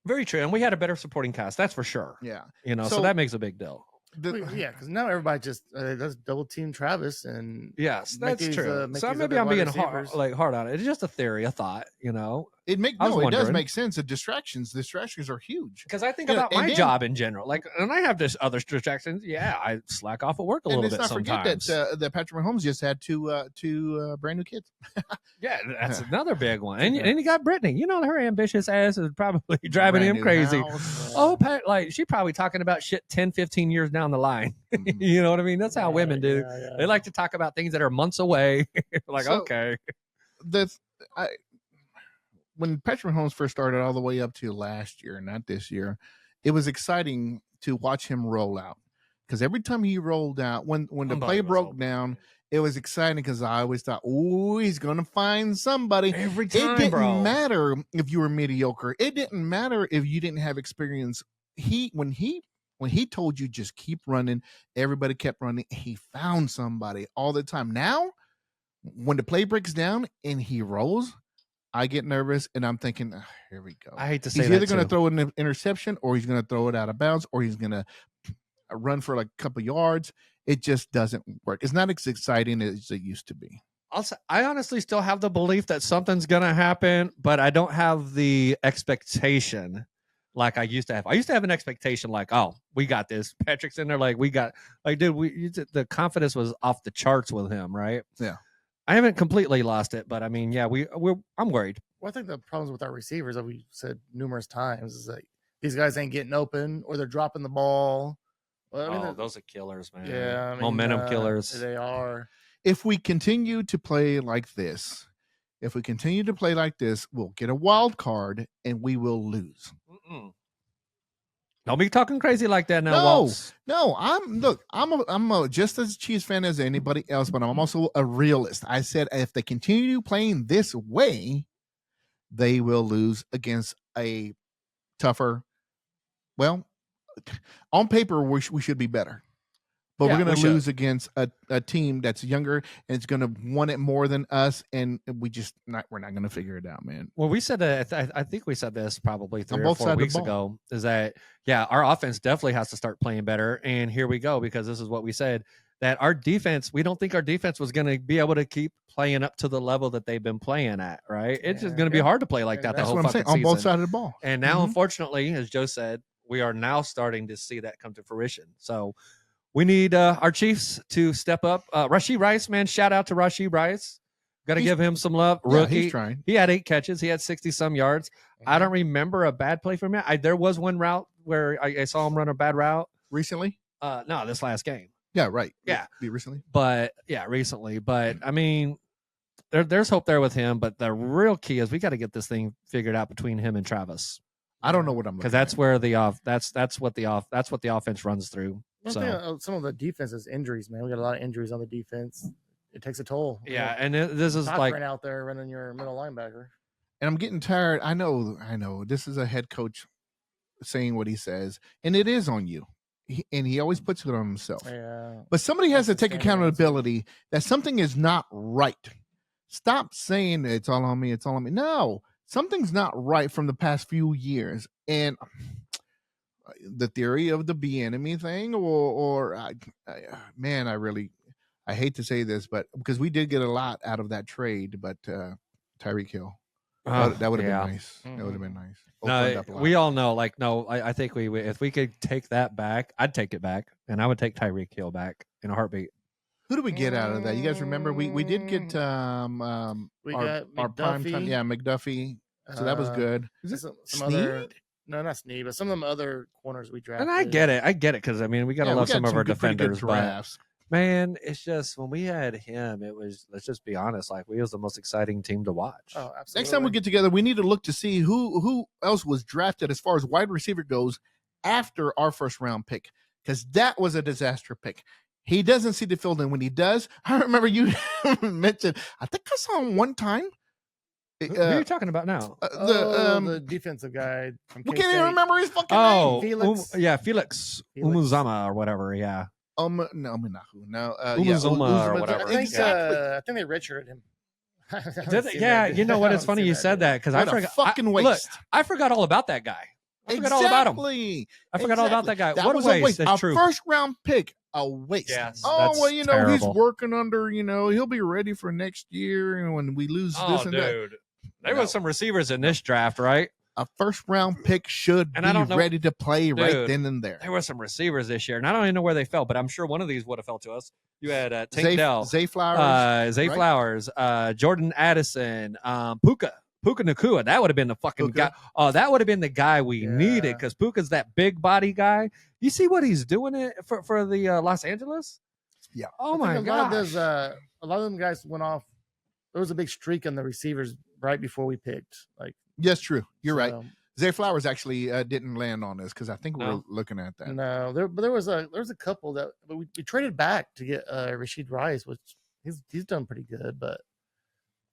E: Very true. And we had a better supporting cast, that's for sure.
B: Yeah.
E: So
B: So-
E: that makes a big deal.
C: Yeah, because now everybody just does double team Travis and
E: Yes,
C: make
E: that's
C: these,
E: true.
C: make
E: So
C: these
E: maybe
C: other
E: I'm
C: wide
E: being
C: receivers.
E: hard on it. It's just a theory, a thought,
B: It
E: I was
B: does
E: wondering.
B: make sense. The distractions are huge.
E: Because I think
B: Yeah,
E: about
B: and
E: my
B: then-
E: job in general. Like, and I have this other distractions. Yeah, I slack off at work a
B: And
E: little
B: let's
E: bit
B: not forget
E: sometimes.
B: that Patrick Mahomes just had two brand new kids.
E: Yeah, that's another big one. And,
B: Yeah.
E: and you got Brittany. Her ambitious ass is probably driving
B: Brand
E: him
B: new
E: crazy.
B: house.
E: Oh, Pat, like, she's probably talking about shit 10, 15 years down the line.
B: Mhm.
E: You know what I mean? That's how women do.
C: Yeah, yeah.
E: They like to talk about things that are months away. Like,
B: So-
E: okay.
B: When Patrick Mahomes first started all the way up to last year, not this year, it was exciting to watch him roll out, because every time he rolled out, when the play
E: Somebody was
B: broke
E: open.
B: down, it was exciting, because I always thought, oh, he's gonna find somebody.
E: Every
B: It
E: time,
B: didn't
E: bro.
B: matter if you were mediocre. It didn't matter if you didn't have experience. When he told you just keep running, everybody kept running. He found somebody all the time. Now, when the play breaks down and he rolls, I get nervous, and I'm thinking, "Ah, here we go.
E: I hate to say
B: He's
E: that
B: either going to
E: too.
B: throw an interception, or he's going to throw it out of bounds, or he's going to run for like a couple yards. It just doesn't work. It's not as exciting as it used to be.
E: I honestly still have the belief that something's gonna happen, but I don't have the expectation like I used to have. I used to have an expectation like, oh, we got this. Patrick's in there, like we got, like, dude, the confidence was off the charts with him, right?
B: Yeah.
E: I haven't completely lost it, but I mean, yeah, I'm worried.
C: Well, I think the problems with our receivers, that we said numerous times, is like these guys ain't getting open, or they're dropping the ball. Well, I mean,
E: those are killers, man.
C: yeah, I mean,
E: Momentum killers.
C: They are.
B: If we continue to play like this, we'll get a wild card and we will lose.
E: Mm-mm. Don't be talking crazy like that now,
B: No.
E: Waltz.
B: No, I'm just as Chiefs fan as anybody else, but I'm also a realist. I said if they continue playing this way, they will lose against a tougher, well, on paper we should be better. But
E: Yeah,
B: we're going
E: we
B: to
E: should.
B: lose against a team that's younger and it's going to want it more than us, and we're not going to figure it out, man.
E: Well, we said that. I think we said this probably 3 or
B: both
E: 4
B: sides of the
E: weeks
B: ball.
E: ago. Is that our offense definitely has to start playing better, and here we go, because this is what we said, that our defense. We don't think our defense was going to be able to keep playing up to the level that they've been playing at. Right? It's just going to be hard to play like that the
B: That's
E: whole
B: what I'm saying.
E: fucking
B: On both
E: season.
B: sides of the ball.
E: And now,
B: Mhm.
E: unfortunately, as Joe said, we are now starting to see that come to fruition. So we need our Chiefs to step up. Rashee Rice, man, shout out to Rashee Rice. Got to
B: He's-
E: give him some love.
B: Yeah,
E: Rookie.
B: he's trying.
E: He had 8 catches. He had 60-some yards. I don't remember a bad play from him. There was one route where I saw him run a bad route.
B: Recently?
E: No, this last game.
B: Yeah, right.
E: Yeah.
B: Recently?
E: But, yeah, recently. But, I mean, there's hope there with him. But the real key is we got to get this thing figured out between him and Travis.
B: I don't know what I'm looking
E: Because that's
B: at.
E: where that's what the offense runs through.
C: One thing, some of the defense is injuries, man. We got a lot of injuries on the defense. It takes a toll.
E: Yeah, and this is like
C: right out there running your middle linebacker.
B: And I'm getting tired. I know. This is a head coach saying what he says, and it is on you. He always puts it on himself.
C: Yeah.
B: But somebody has to
C: That's the
B: take
C: standard answer.
B: accountability that something is not right. Stop saying it's all on me. It's all on me. No, something's not right from the past few years. And the theory of the Bieniemy thing, man, I hate to say this, but because we did get a lot out of that trade, but Tyreek Hill, that would have been nice. That would have been nice. Opened
E: No,
B: up a lot.
E: we all know. Like, no, I think we if we could take that back, I'd take it back, and I would take Tyreek Hill back in a heartbeat.
B: Who do we get out of that? You guys remember we did get
C: We
B: our
C: got
B: prime time,
C: McDuffie.
B: McDuffie. So that was good. Is it
C: some other?
B: Snead?
C: No, not Snead, but some of them other corners we drafted.
E: And I get it, because I mean we gotta
B: Yeah, we
E: love
B: got
E: some of our
B: good- pretty good
E: defenders, but
B: drafts.
E: man, it's just when we had him, it was, let's just be honest, like we was the most exciting team to watch.
C: Oh, absolutely.
B: Next time we get together, we need to look to see who else was drafted as far as wide receiver goes after our first round pick, because that was a disaster pick. He doesn't see the field, and when he does, I remember you mentioned. I think I saw him one time.
E: Who are you talking about now?
C: the defensive guy from
B: we
C: K-State.
B: can't even remember his fucking
E: Oh,
B: name.
C: Felix.
E: Felix
C: Felix.
E: Umuzama or whatever. Yeah,
B: No, Minahu. No,
E: Umuzoma or whatever.
C: I think,
B: Exactly.
C: I think they redshirted him. I haven't
E: Did they?
C: seen
E: Yeah.
C: that.
E: You know what?
C: I
E: It's
C: haven't
E: funny
C: seen
E: you said that because I
B: What a
E: forgot.
B: fucking
E: Look,
B: waste.
E: I forgot all about that guy. I forgot all about him.
B: Exactly.
E: I forgot all about that guy.
B: That
E: What
B: was
E: a waste.
B: Our
E: That's true.
B: first round pick, a waste.
E: Yes,
B: oh
E: that's
B: well, he's
E: terrible.
B: working under. He'll be ready for next year, and when we lose this and that.
E: dude. There
B: No.
E: was some receivers in this draft, right?
B: A first round pick should
E: And I don't
B: be
E: know-
B: ready to play right
E: Dude,
B: then and there.
E: There were some receivers this year, and I don't even know where they fell, but I'm sure one of these would have fell to us. You had Tank Dell,
B: Zay Flowers.
E: Zay
B: right?
E: Flowers, Jordan Addison, Puka Nakua. That would have been the fucking
B: Puka.
E: guy. Oh, that would have been the guy we
C: Yeah.
E: needed because Puka's that big body guy. You see what he's doing it for the Los Angeles?
B: Yeah.
E: Oh
C: I
E: my
C: think
E: god.
C: a lot of them guys went off. There was a big streak on the receivers right before we picked. Like,
B: Yes, true. You're right.
C: so,
B: Zay Flowers actually didn't land on this because I think we
E: No.
B: were looking at that.
C: No, there was a couple that, but we traded back to get Rashid Rice, which he's done pretty good, but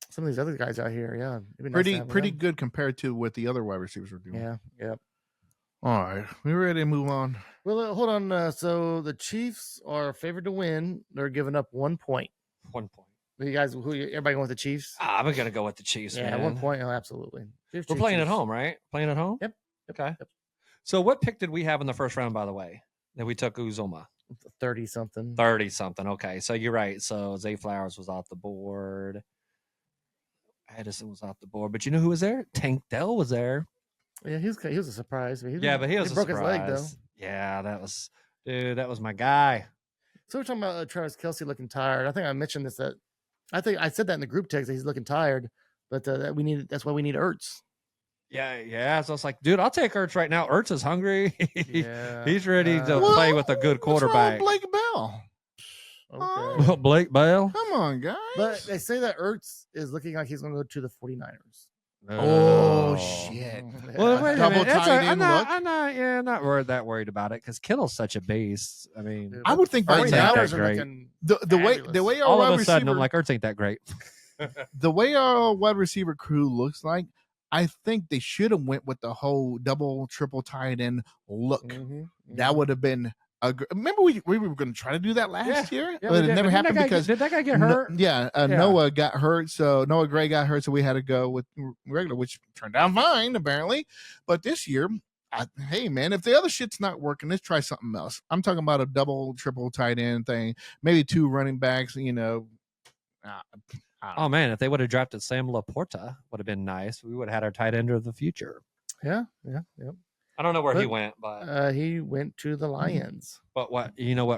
C: some of these other guys out here, yeah, it'd be nice to have
B: Pretty
C: them.
B: good compared to what the other wide receivers were doing.
C: Yeah.
B: All right, we ready to move on?
C: Well, hold on. So the Chiefs are favored to win. They're giving up 1 point.
E: 1 point.
C: You guys, everybody going with the Chiefs?
E: I'm gonna go with the Chiefs.
C: Yeah,
E: man.
C: 1 point. Oh, absolutely.
E: We're playing at home, right? Playing at home.
C: Yep.
E: Okay. So what pick did we have in the first round, by the way? That we took Uzoma.
C: 30 something.
E: 30 something. Okay. So you're right. So Zay Flowers was off the board. Addison was off the board. But you know who was there? Tank Dell was there.
C: Yeah, he was a surprise. But
E: But he was a
C: broke his leg though.
E: surprise. Yeah, that was my guy.
C: So we're talking about Travis Kelce looking tired. I think I mentioned this. That I think I said that in the group text that he's looking tired, but that's why we need Ertz.
E: Yeah. So it's like, dude, I'll take Ertz right now. Ertz is hungry.
C: Yeah,
E: He's ready to
C: Well,
E: play with a good
B: what's wrong
E: quarterback.
B: with Blake Bell.
C: Okay.
E: Blake Bell.
B: Come on, guys.
C: But they say that Ertz is looking like he's going to go to the 49ers.
B: Oh, shit.
E: Well, wait a
B: Double
E: minute. That's
B: tight
E: all right.
B: end
E: I'm
B: look.
E: not worried about it because Kittle's such a beast. I mean,
C: Dude,
B: I would think
E: Ertz
B: right
E: ain't
B: now
E: that
C: 49ers are
E: great.
C: looking
B: the
C: fabulous.
B: way our
E: all
B: wide
E: of a sudden,
B: receiver
E: I'm like, Ertz ain't that great.
B: the way our wide receiver crew looks like, I think they should have went with the whole double, triple tight end look.
C: Mhm,
B: That
C: mhm.
B: would have been remember we were going to try to do that last year,
C: Yeah,
B: but
C: we
B: it
C: did.
B: never
C: But
B: happened because
E: did that guy get
B: No-
E: hurt?
B: yeah,
E: Yeah.
B: Noah got hurt, so Noah Gray got hurt, so we had to go with regular, which turned out fine apparently. But this year, hey man, if the other shit's not working, let's try something else. I'm talking about a double, triple tight end thing, maybe 2 running backs. I don't
E: Oh man, if they would have drafted Sam Laporta, would have been nice. We would have had our tight end of the future.
C: Yeah.
E: I don't know where he
C: But,
E: went, but
C: He went to the Lions.
E: what what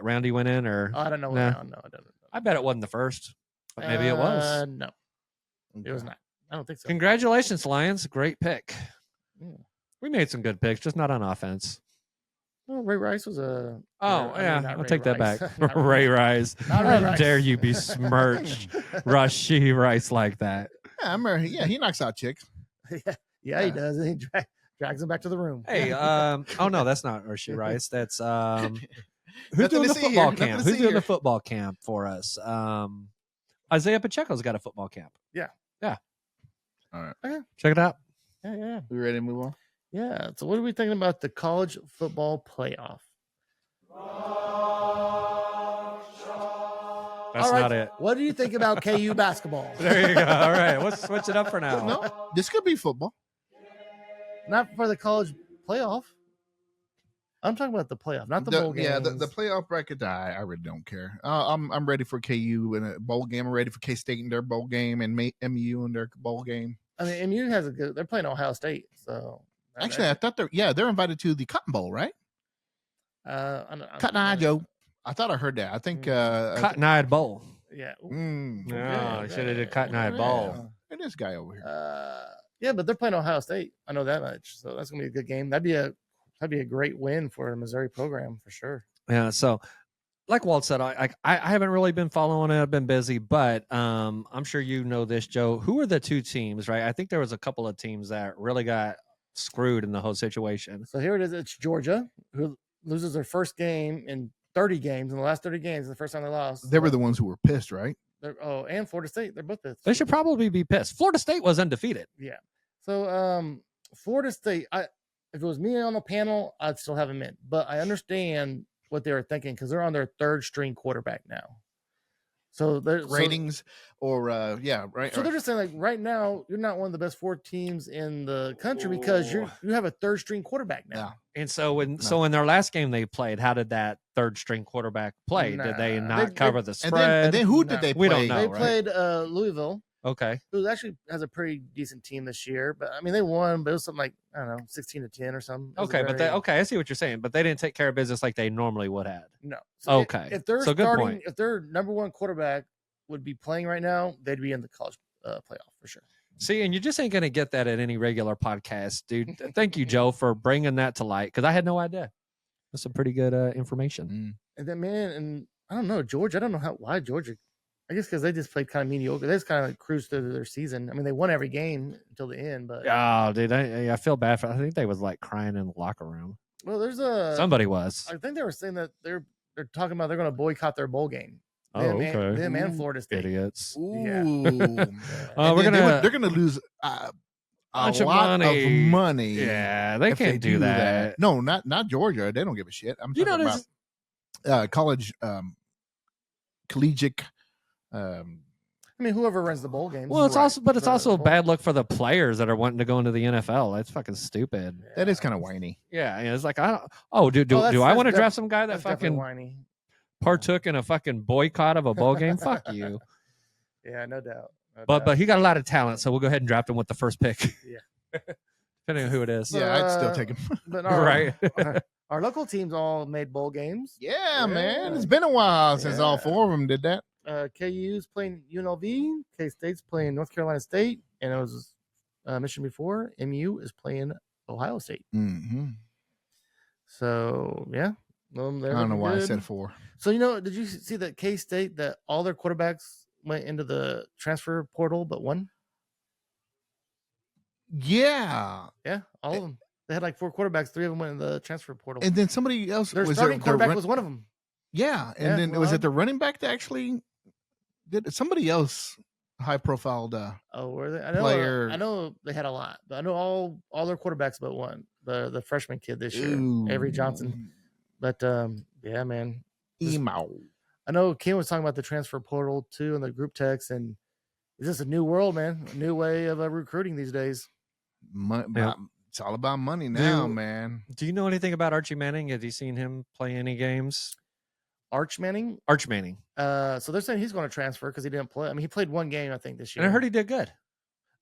E: round he went in, or
C: I don't know.
E: Nah.
C: No, I don't know.
E: I bet it wasn't the first, but maybe it was.
C: No, it was not. I don't think so.
E: Congratulations, Lions! Great pick.
C: Yeah.
E: We made some good picks, just not on offense.
C: Well, Ray Rice was a.
E: Oh
C: I mean,
E: yeah,
C: not
E: I'll
C: Ray
E: take that
C: Rice.
E: back.
C: Not
E: Ray Rice.
C: Not Ray
E: How
C: Rice.
E: dare you besmirch Rashee Rice like that?
B: Yeah, I remember. Yeah, he knocks out chicks.
C: Yeah, he does. He drags him back to the room.
E: Hey, oh no, that's not Rashee Rice. That's who's
B: Nothing
E: doing
B: to
E: the
B: see
E: football
B: here, nothing
E: camp?
B: to
E: Who's
B: see
E: doing
B: here.
E: the football camp for us? Isaiah Pacheco's got a football camp.
C: Yeah.
B: All right.
C: Okay.
E: Check it out.
C: Yeah.
B: We ready to move on?
C: Yeah. So, what are we thinking about the college football playoff?
E: That's
C: All right,
E: not it.
C: What do you think about KU basketball?
E: There you go. All right, let's switch it up for now.
B: No, this could be football.
C: Not for the college playoff. I'm talking about the playoff, not the bowl games.
B: Yeah, the playoff bracket. I really don't care. I'm ready for KU in a bowl game. I'm ready for K State in their bowl game and MU in their bowl game.
C: I mean, MU has a good. They're playing Ohio State, so
B: Actually, I thought they're invited to the Cotton Bowl, right? Cotton Eye Joe. I thought I heard that. I think
E: Cotton Eyed Bowl.
C: Yeah.
E: No, you should have did Cotton Eyed Bowl.
B: And this guy over here.
C: Yeah, but they're playing Ohio State. I know that much. So that's gonna be a good game. That'd be a great win for a Missouri program for sure.
E: Yeah. So, like Walt said, I haven't really been following it. I've been busy, but I'm sure you know this, Joe. Who are the 2 teams? Right. I think there was a couple of teams that really got screwed in the whole situation.
C: So here it is. It's Georgia who loses their first game in 30 games. In the last 30 games, the first time they lost.
B: They were the ones who were pissed, right?
C: And Florida State. They're both pissed.
E: They should probably be pissed. Florida State was undefeated.
C: Yeah. So Florida State, if it was me on the panel, I'd still have them in. But I understand what they were thinking because they're on their 3rd string quarterback now. So they're
B: Ratings right.
C: So they're just saying, like, right now, you're not one of the best 4 teams in the country because you have a 3rd string quarterback now.
E: And so in their last game they played, how did that 3rd string quarterback play? Did they not cover the spread?
B: And then who did they play?
E: We don't know.
C: They
E: right?
C: played Louisville,
E: Okay.
C: who actually has a pretty decent team this year. But I mean, they won, but it was something like, I don't know, 16-10 or something. It was
E: Okay,
C: very-
E: okay, I see what you're saying, but they didn't take care of business like they normally would have.
C: No.
E: Okay.
C: If they're
E: So good
C: starting,
E: point.
C: if their number 1 quarterback would be playing right now, they'd be in the college playoff for sure.
E: See, and you just ain't gonna get that at any regular podcast, dude. Thank you, Joe, for bringing that to light because I had no idea. That's some pretty good information.
C: And then, man, and I don't know, Georgia. I don't know why Georgia. I guess because they just played kind of mediocre. They just kind of cruised through their season. I mean, they won every game until the end, but
E: Oh, dude, I feel bad for. I think they was like crying in the locker room.
C: well, there's a
E: Somebody was.
C: I think they were saying that they're talking about they're going to boycott their bowl game.
E: Oh,
C: Them
E: okay.
C: them and Florida State.
E: Idiots.
B: Ooh.
C: Yeah.
B: And
E: We're
B: they're gonna lose a
E: Bunch of
B: lot
E: money.
B: of money.
E: Yeah, they
B: if
E: can't do that.
B: No, not Georgia. They don't give a shit. I'm
E: You know,
B: talking about college, collegiate.
C: I mean, whoever runs the bowl games.
E: Well, it's also, but it's
C: The
E: also a
C: bowl-
E: bad look for the players that are wanting to go into the NFL. That's fucking stupid.
B: That is kind of whiny.
E: Yeah, it's like I don't. Oh, do
C: Oh, that's-
E: I
C: that's
E: want to
C: def-
E: draft some guy that
C: That's definitely
E: fucking
C: whiny.
E: partook in a fucking boycott of a bowl game? Fuck you.
C: Yeah, no doubt. No
E: But
C: doubt.
E: he got a lot of talent, so we'll go ahead and draft him with the first pick.
C: Yeah.
E: Depending on who it is.
B: Yeah, I'd still take him.
C: But
E: Right.
C: our local teams all made bowl games.
B: Yeah, man.
C: Yeah.
B: It's been a while since all
C: Yeah.
B: 4 of them did that.
C: KU's playing UNLV, K State's playing North Carolina State, and I was mentioned before, MU is playing Ohio State.
B: Mm-hmm.
C: So yeah,
B: I don't know why I said 4.
C: So did you see that K State that all their quarterbacks went into the transfer portal but one?
B: Yeah.
C: Yeah, all of them. They had like 4 quarterbacks. 3 of them went in the transfer portal.
B: And then somebody else
C: Their
B: was
C: starting
B: their
C: quarterback
B: run-
C: was one of them.
B: Yeah, and
C: Yeah,
B: then
C: well,
B: was it the running back that actually did somebody else? high profile.
C: Oh, were they? I know.
B: Player.
C: I know they had a lot, but I know all their quarterbacks but one, the freshman kid this year, Avery Johnson. But yeah, man.
B: Emo.
C: I know Ken was talking about the transfer portal too in the group text, and it's just a new world, man. A new way of recruiting these days.
E: Yeah.
B: It's all about money now,
E: Do-
B: man.
E: Do you know anything about Archie Manning? Have you seen him play any games?
C: Arch Manning.
E: Arch Manning.
C: So they're saying he's going to transfer because he didn't play. I mean, he played one game, I think, this year.
E: And I heard he did good.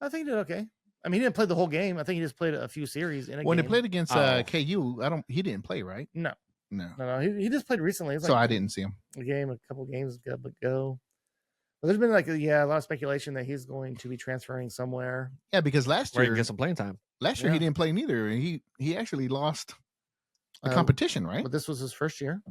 C: I think he did okay. I mean, he didn't play the whole game. I think he just played a few series in a
B: When
C: game.
B: they played against
E: Oh.
B: KU, he didn't play, right?
C: No.
B: No.
C: He just played recently. It was
B: So
C: like
B: I didn't see him.
C: a couple games ago. But there's been a lot of speculation that he's going to be transferring somewhere.
B: Yeah, because last
E: Where he
B: year
E: can get some playing time.
B: he
C: Yeah.
B: didn't play neither. He actually lost the
C: Uh,
B: competition, right?
C: But this was his first year,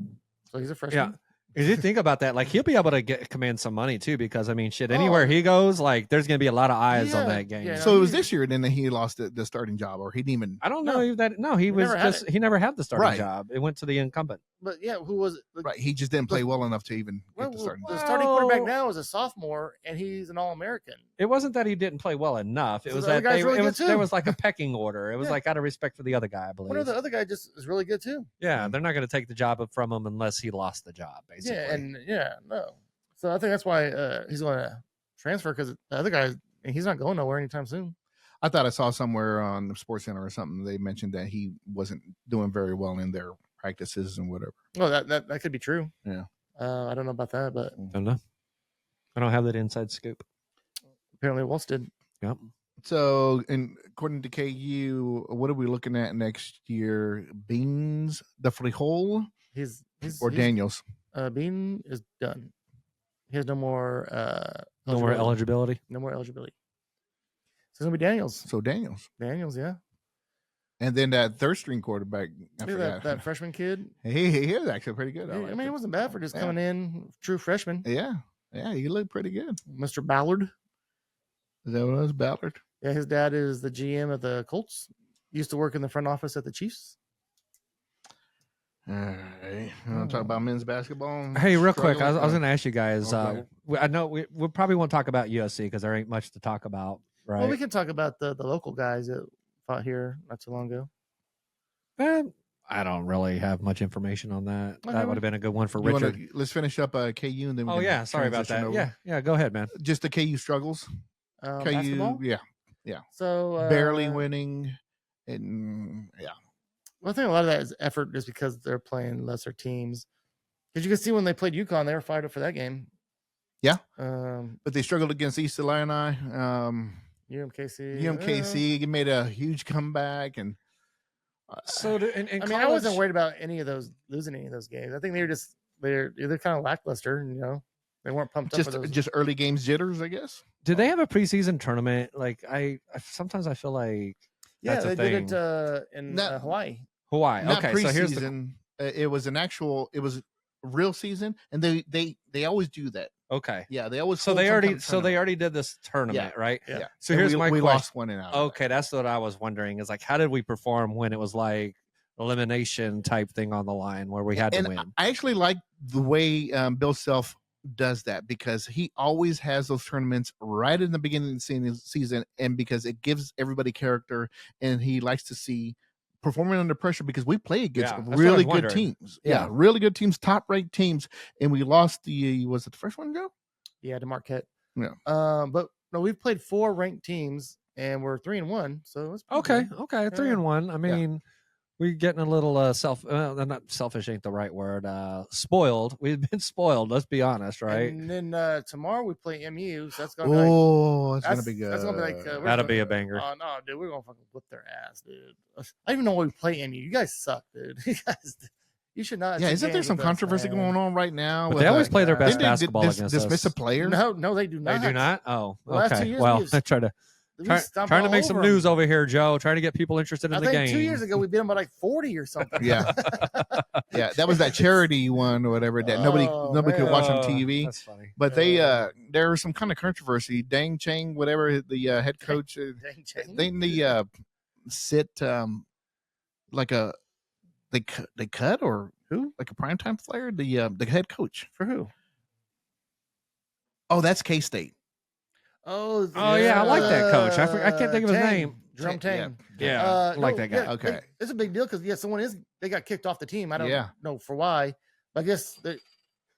C: so he's a freshman.
E: Yeah. If you think about that, like he'll be able to command some money too, because I mean, shit, anywhere
C: Oh.
E: he goes, like there's gonna be a lot of eyes on
C: Yeah,
E: that game.
C: yeah.
B: So it was
C: he-
B: this year then that he lost the starting job, or he didn't even.
E: I don't know
C: No.
E: if that. No, he was
C: never had
E: just he never had the starting
B: Right.
E: job. It went to the incumbent.
C: But yeah, who was it?
B: Right, he just didn't play well enough to even
C: Well,
B: get the starting
C: the
B: job.
C: starting quarterback
E: Well-
C: now is a sophomore, and he's an All-American.
E: It wasn't that he didn't play well enough. It
C: So
E: was
C: the other
E: that
C: guy's really
E: it
C: good,
E: was,
C: too.
E: there was like a pecking order. It was
C: Yeah.
E: like out of respect for the other guy, I believe.
C: What if the other guy just is really good too?
E: Yeah, they're not going to take the job from him unless he lost the job, basically.
C: No. So I think that's why he's going to transfer, because the other guy, he's not going nowhere anytime soon.
B: I thought I saw somewhere on the Sports Center or something they mentioned that he wasn't doing very well in their practices and whatever.
C: Well, that could be true.
B: Yeah.
C: I don't know about that, but
E: I don't know. I don't have that inside scoop.
C: apparently Walsh did.
E: Yep.
B: So, and according to KU, what are we looking at next year? Beans, the frijol,
C: He's
B: or Daniels?
C: Bean is done. He has no more
E: No more eligibility.
C: No more eligibility. So it's gonna be Daniels.
B: So Daniels,
C: Yeah.
B: and then that third string quarterback. I
C: Look at
B: forgot.
C: that freshman kid.
B: He was actually pretty good.
C: I
B: liked
C: mean,
B: it.
C: it wasn't bad for just
B: Yeah.
C: coming in, true freshman.
B: Yeah, he looked pretty good.
C: Mr. Ballard.
B: Is that what it was, Ballard?
C: Yeah, his dad is the GM of the Colts. Used to work in the front office at the Chiefs.
B: All right. You want to talk about men's basketball?
E: Hey, real quick, I was
B: Struggling?
E: going to ask you guys.
B: Okay.
E: I know we probably won't talk about USC because there ain't much to talk about, right?
C: Well, we can talk about the local guys that fought here not too long ago.
E: I don't really have much information on that.
C: Okay,
E: That
C: well,
E: would have been a good one for
B: You wanna-
E: Richard.
B: let's finish up KU and then. We
E: Oh
B: can
E: yeah, sorry about
B: transition
E: that.
B: over.
E: Yeah, go ahead, man.
B: Just the KU struggles. KU,
C: Basketball.
B: yeah,
C: So
B: barely winning, and yeah.
C: Well, I think a lot of that is effort, just because they're playing lesser teams. Because you can see when they played UConn, they were fired up for that game.
B: Yeah.
C: Um,
B: But they struggled against East Illini.
C: UMKC.
B: UMKC made a huge comeback, and
E: So,
C: I mean, I wasn't worried about any of those losing any of those games. I think they were just they're kind of lackluster. They weren't pumped up for those.
B: just early games jitters, I guess.
E: Did they have a preseason tournament? Like I sometimes I feel like
C: yeah,
E: that's a
C: they did
E: thing.
C: it in
B: Not-
C: Hawaii.
E: Hawaii.
B: Not
E: Okay, so here's the
B: preseason. It was it was real season, and they always do that.
E: okay.
B: Yeah, they always.
E: So
B: hold
E: they
B: some
E: already
B: kind of
E: so they
B: tournament.
E: already did this tournament, right?
C: Yeah.
E: So
B: And
E: here's
B: we
E: my
B: we
E: question.
B: lost one and out. of
E: Okay, that's what I was wondering. Is like, how did we perform when it was like elimination type thing on the line where we had to
B: and
E: win?
B: I actually like the way Bill Self does that, because he always has those tournaments right in the beginning of the season, and because it gives everybody character, and he likes to see performing under pressure, because we play against
E: Yeah, that's what I
B: really
E: was
B: good
E: wondering.
B: teams.
E: Yeah.
B: Really good teams, top ranked teams, and we lost was it the first one, Joe?
C: Yeah, to Marquette.
B: Yeah.
C: But no, we've played 4 ranked teams and we're 3-1. So it's pretty
E: Okay,
C: good.
E: okay, 3-1. I mean, we're getting a little not selfish ain't the right word. Spoiled. We've been spoiled. Let's be honest, right?
C: And then tomorrow we play MU. So that's gonna be like,
B: Oh, it's gonna be good.
C: That's gonna be like we're
E: That'll
C: gonna-
E: be a banger.
C: Oh no, dude, we're gonna fucking whip their ass, dude. I don't even know why we play MU. You guys suck, dude. You should not.
B: Yeah,
C: see
B: isn't there
C: games
B: some
C: with us,
B: controversy
C: man.
B: going on right now?
E: But
B: with,
E: they always play their
C: Didn't
E: best
B: didn't they
E: basketball against
B: dismiss
E: us.
B: a player?
C: No, they do not.
E: They do not. Oh,
C: The last 2
E: okay.
C: years
E: Well,
C: we've-
E: I try to
C: We
E: trying
C: stomped
E: to
C: all
E: make some
C: over 'em.
E: news over here, Joe. Trying to get people interested in
C: I
E: the
C: think
E: game.
C: 2 years ago we beat them by like 40 or something.
B: Yeah. Yeah, that was that charity one or whatever that nobody
C: Oh,
B: could watch on
E: Oh,
B: TV.
E: That's funny.
B: But they there was some kind of controversy. Dang Chang, whatever the head coach,
C: Dang, Chang.
B: they sit like a they cut or
C: Who?
B: like a primetime player, the head coach.
C: For who?
B: Oh, that's K-State.
C: Oh,
E: yeah, I like that coach. I can't think of his
C: Tang.
E: name.
C: Jerome
B: Yeah.
C: Tang.
E: Yeah, I like that guy.
B: Okay.
C: It's a big deal because they got kicked off the team. I don't
B: Yeah.
C: know for why, but I guess the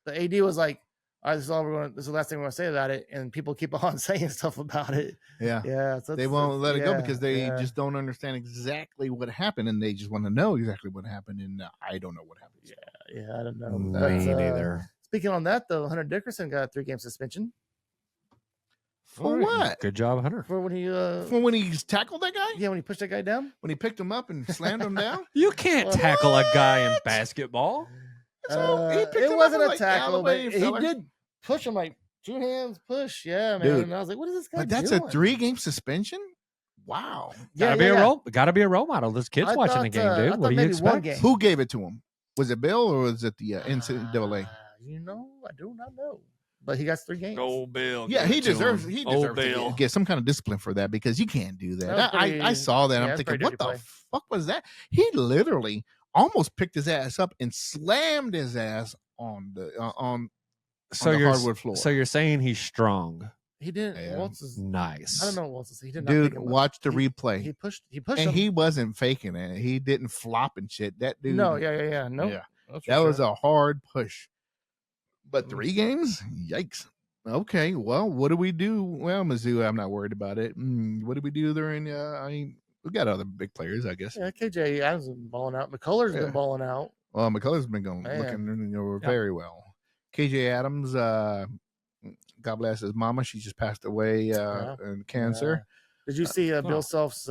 C: AD was like, all right, this is the last thing we're gonna say about it, and people keep on saying stuff about it.
B: Yeah.
C: Yeah, so
B: They won't let it go
C: yeah,
B: because they
C: yeah.
B: just don't understand exactly what happened, and they just want to know exactly what happened, and I don't know what happened.
C: Yeah, I don't know.
B: Me
C: But,
E: neither.
C: Speaking on that though, Hunter Dickerson got a 3-game suspension
B: For what?
E: Good job, Hunter.
C: for when he
B: For when he tackled that guy?
C: when he pushed that guy down.
B: When he picked him up and slammed him down?
E: You can't
C: What?
E: tackle a guy in basketball.
B: So he picked him
C: It
B: up
C: wasn't
B: and,
C: a
B: like,
C: tackle, but
B: elevated
C: he
B: fella.
C: did push him like 2 hands push. Yeah, man.
B: Dude.
C: And I was like, what is this guy
B: But that's
C: doing?
B: a 3-game suspension? Wow.
C: Yeah,
E: Gotta be
C: yeah,
E: a
C: yeah.
E: role. Gotta be a role model. This kid's
C: I
E: watching the
C: thought,
E: game,
C: I
E: dude.
C: thought
E: What do you
C: maybe one
E: expect?
C: game.
B: Who gave it to him? Was it Bill or was it the NCAA?
C: You know, I do not know. But he got 3 games.
E: Bill.
B: Yeah, he deserves to
E: Bill.
B: get some kind of discipline for that because you can't do that.
C: That was
B: I
C: pretty-
B: saw that.
C: yeah,
B: I'm
C: that's
B: thinking,
C: pretty
B: what
C: dirty
B: the
C: play.
B: fuck was that? He literally almost picked his ass up and slammed his ass on the
E: So
B: the
E: you're
B: hardwood floor.
E: so you're saying he's strong.
C: He didn't.
B: Yeah.
C: Waltz is,
E: Nice.
C: I don't know what Waltz is. He did not
B: Dude,
C: pick him up.
B: watch the
C: He-
B: replay.
C: He pushed him.
B: And he wasn't faking it. He didn't flop and shit. That dude.
C: No, yeah. No,
B: Yeah. That was a hard push. But 3 games? Yikes. Okay, well, what do we do? Well, Mizzou, I'm not worried about it. What do we do during? We got other big players, I guess.
C: Yeah, KJ Adams has been balling out. McCullers
B: Yeah.
C: been balling out.
B: Well, McCullough's been going
C: Man.
B: looking
E: Yeah.
B: very well. KJ Adams, God bless his mama. She just passed away
C: Yeah.
B: in cancer.
C: Did you see
E: oh.
C: Bill Self's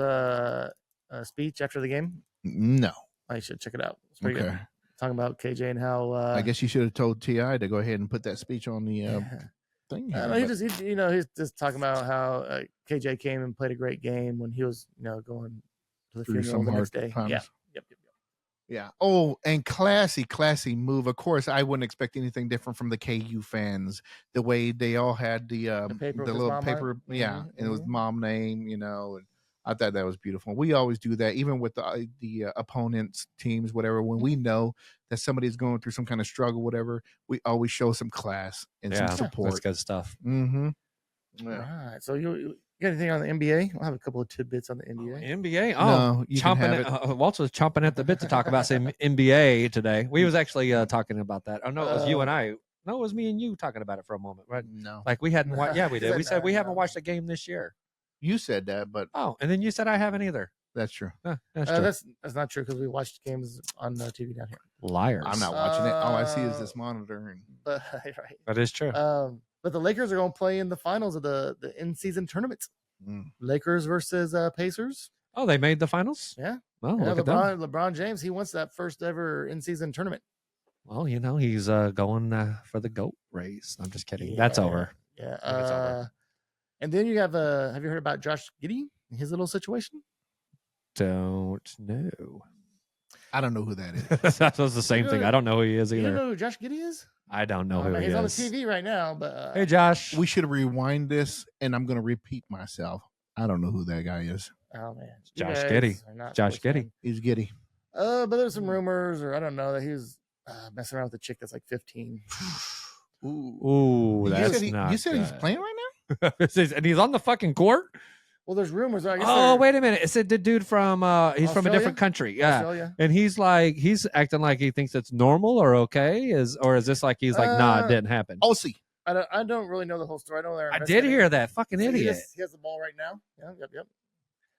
C: speech after the game?
B: No.
C: Oh, you should check it out. It's pretty
B: Okay.
C: good. Talking about KJ and how
B: I guess you should have told Ti to go ahead and put that speech on the
C: yeah.
B: thing.
C: I
B: here,
C: know, he
B: but-
C: just he's just talking about how KJ came and played a great game when he was going to the
B: through
C: funeral
B: some
C: the
B: hard
C: next day.
B: times.
C: Yeah. Yep.
B: Yeah. Oh, and classy move. Of course, I wouldn't expect anything different from the KU fans. The way they all had the
C: paper with his
B: little
C: mom on
B: paper,
C: it?
B: yeah, and it was
C: Mhm.
B: mom name, and I thought that was beautiful. We always do that, even with the opponents' teams, whatever. When we know that somebody's going through some kind of struggle, whatever, we always show some class and
E: Yeah,
B: some support.
E: that's good stuff.
B: Mm-hmm.
C: All
B: Yeah.
C: right. So you got anything on the NBA? I'll have a couple of tidbits on the NBA.
E: NBA. Oh,
B: No, you can
E: chomping.
B: have it.
E: Waltz was chomping at the bit to talk about some NBA today. We was actually talking about that. Oh no, it was you and I. No, it was me and you talking about it for a moment, right?
B: No,
E: Like we hadn't watched. Yeah, we did. We said we haven't
C: No.
E: watched a game this year.
B: you said that, but
E: Oh, and then you said I haven't either.
B: that's true.
E: Huh, that's true.
C: That's not true because we watched games on TV down here.
E: Liars.
B: I'm not watching it. All I see is this monitor. And
C: But right.
E: That is true.
C: But the Lakers are going to play in the finals of the in-season tournament.
B: Mm.
C: Lakers versus Pacers.
E: Oh, they made the finals.
C: Yeah.
E: Well,
C: Yeah,
E: look at them.
C: LeBron James, he wants that first ever in-season tournament.
E: Well, he's going for the GOAT race. I'm just kidding. That's
C: Yeah.
E: over.
C: Yeah.
E: think it's over.
C: And then you have you heard about Josh Giddey, his little situation?
E: Don't know.
B: I don't know who that is.
E: That was the same
C: You
E: thing.
C: know-
E: I don't know who he is
C: You don't
E: either.
C: know who Josh Giddey is?
E: I don't know
C: Oh,
E: who
C: man,
E: he
C: he's on the
E: is.
C: TV right now, but
E: Hey, Josh.
B: We should rewind this, and I'm going to repeat myself. I don't know who that guy is.
C: oh man, you
E: Josh
C: guys
E: Giddey.
C: are not
E: Josh
C: sports
E: Giddey.
C: fans.
B: He's giddy.
C: But there's some rumors, or I don't know, that he was messing around with a chick that's like 15.
E: Ooh,
B: You
E: that's
B: said,
E: not
B: you said he's
E: good.
B: playing right
E: And he's on the fucking court.
C: Well, there's rumors. I guess
E: Oh,
C: they're-
E: wait a minute! It said the dude from he's from a
C: Australia?
E: different country. Yeah,
C: Australia.
E: and he's acting like he thinks it's normal or okay. Is this like he's like nah, it didn't happen.
B: now? Aussie.
C: I don't really know the whole story. I know they're
E: I did
C: investigating.
E: hear that fucking
C: He
E: idiot.
C: has the ball right now. Yeah, yep.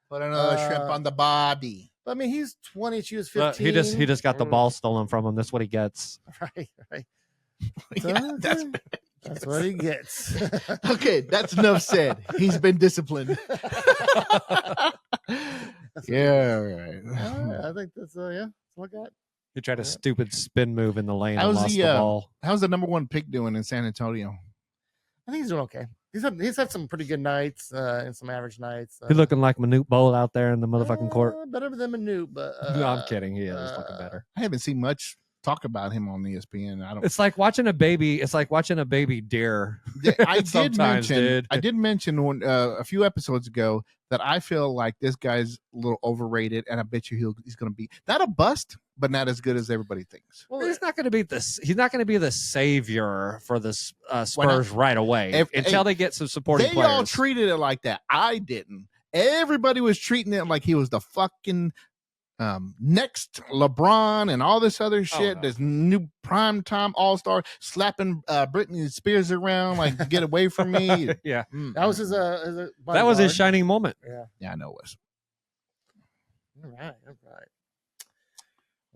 B: Put another shrimp on the body.
C: But I mean, he's 20. She was
E: Look,
C: 15.
E: he just got the
C: Mm,
E: ball stolen from him. That's what he gets.
C: Right.
B: Yeah, that's
C: That's what he gets.
B: okay. That's enough said. He's been disciplined. Yeah, all right.
C: I think that's that's all I got.
E: He tried a
C: Yeah.
E: stupid spin move in the lane and
B: How's
E: lost
B: the,
E: the ball.
B: How's the number 1 pick doing in San Antonio?
C: I think he's doing okay. He's had some pretty good nights and some average nights.
E: He's looking like Manute Bowl out there in the motherfucking court.
C: Better than Manute, but
E: No, I'm kidding. He is looking better.
B: I haven't seen much talk about him on ESPN. I don't.
E: It's like watching a baby. It's like watching a baby deer.
B: I did
E: Sometimes,
B: mention.
E: dude.
B: I did mention one, a few episodes ago that I feel like this guy's a little overrated, and I bet you he's going to be not a bust, but not as good as everybody thinks.
E: Well, he's not going to be this. He's not going to be the savior for the Spurs
B: Why not?
E: right away until they get some supporting
B: They
E: players.
B: all treated it like that. I didn't. Everybody was treating it like he was the fucking next LeBron and all this other shit.
E: no.
B: This new primetime all-star slapping Britney Spears around like get away from me.
E: Yeah,
C: That was his
E: that was his
C: bodyguard.
E: shining moment.
B: Yeah, I know it was.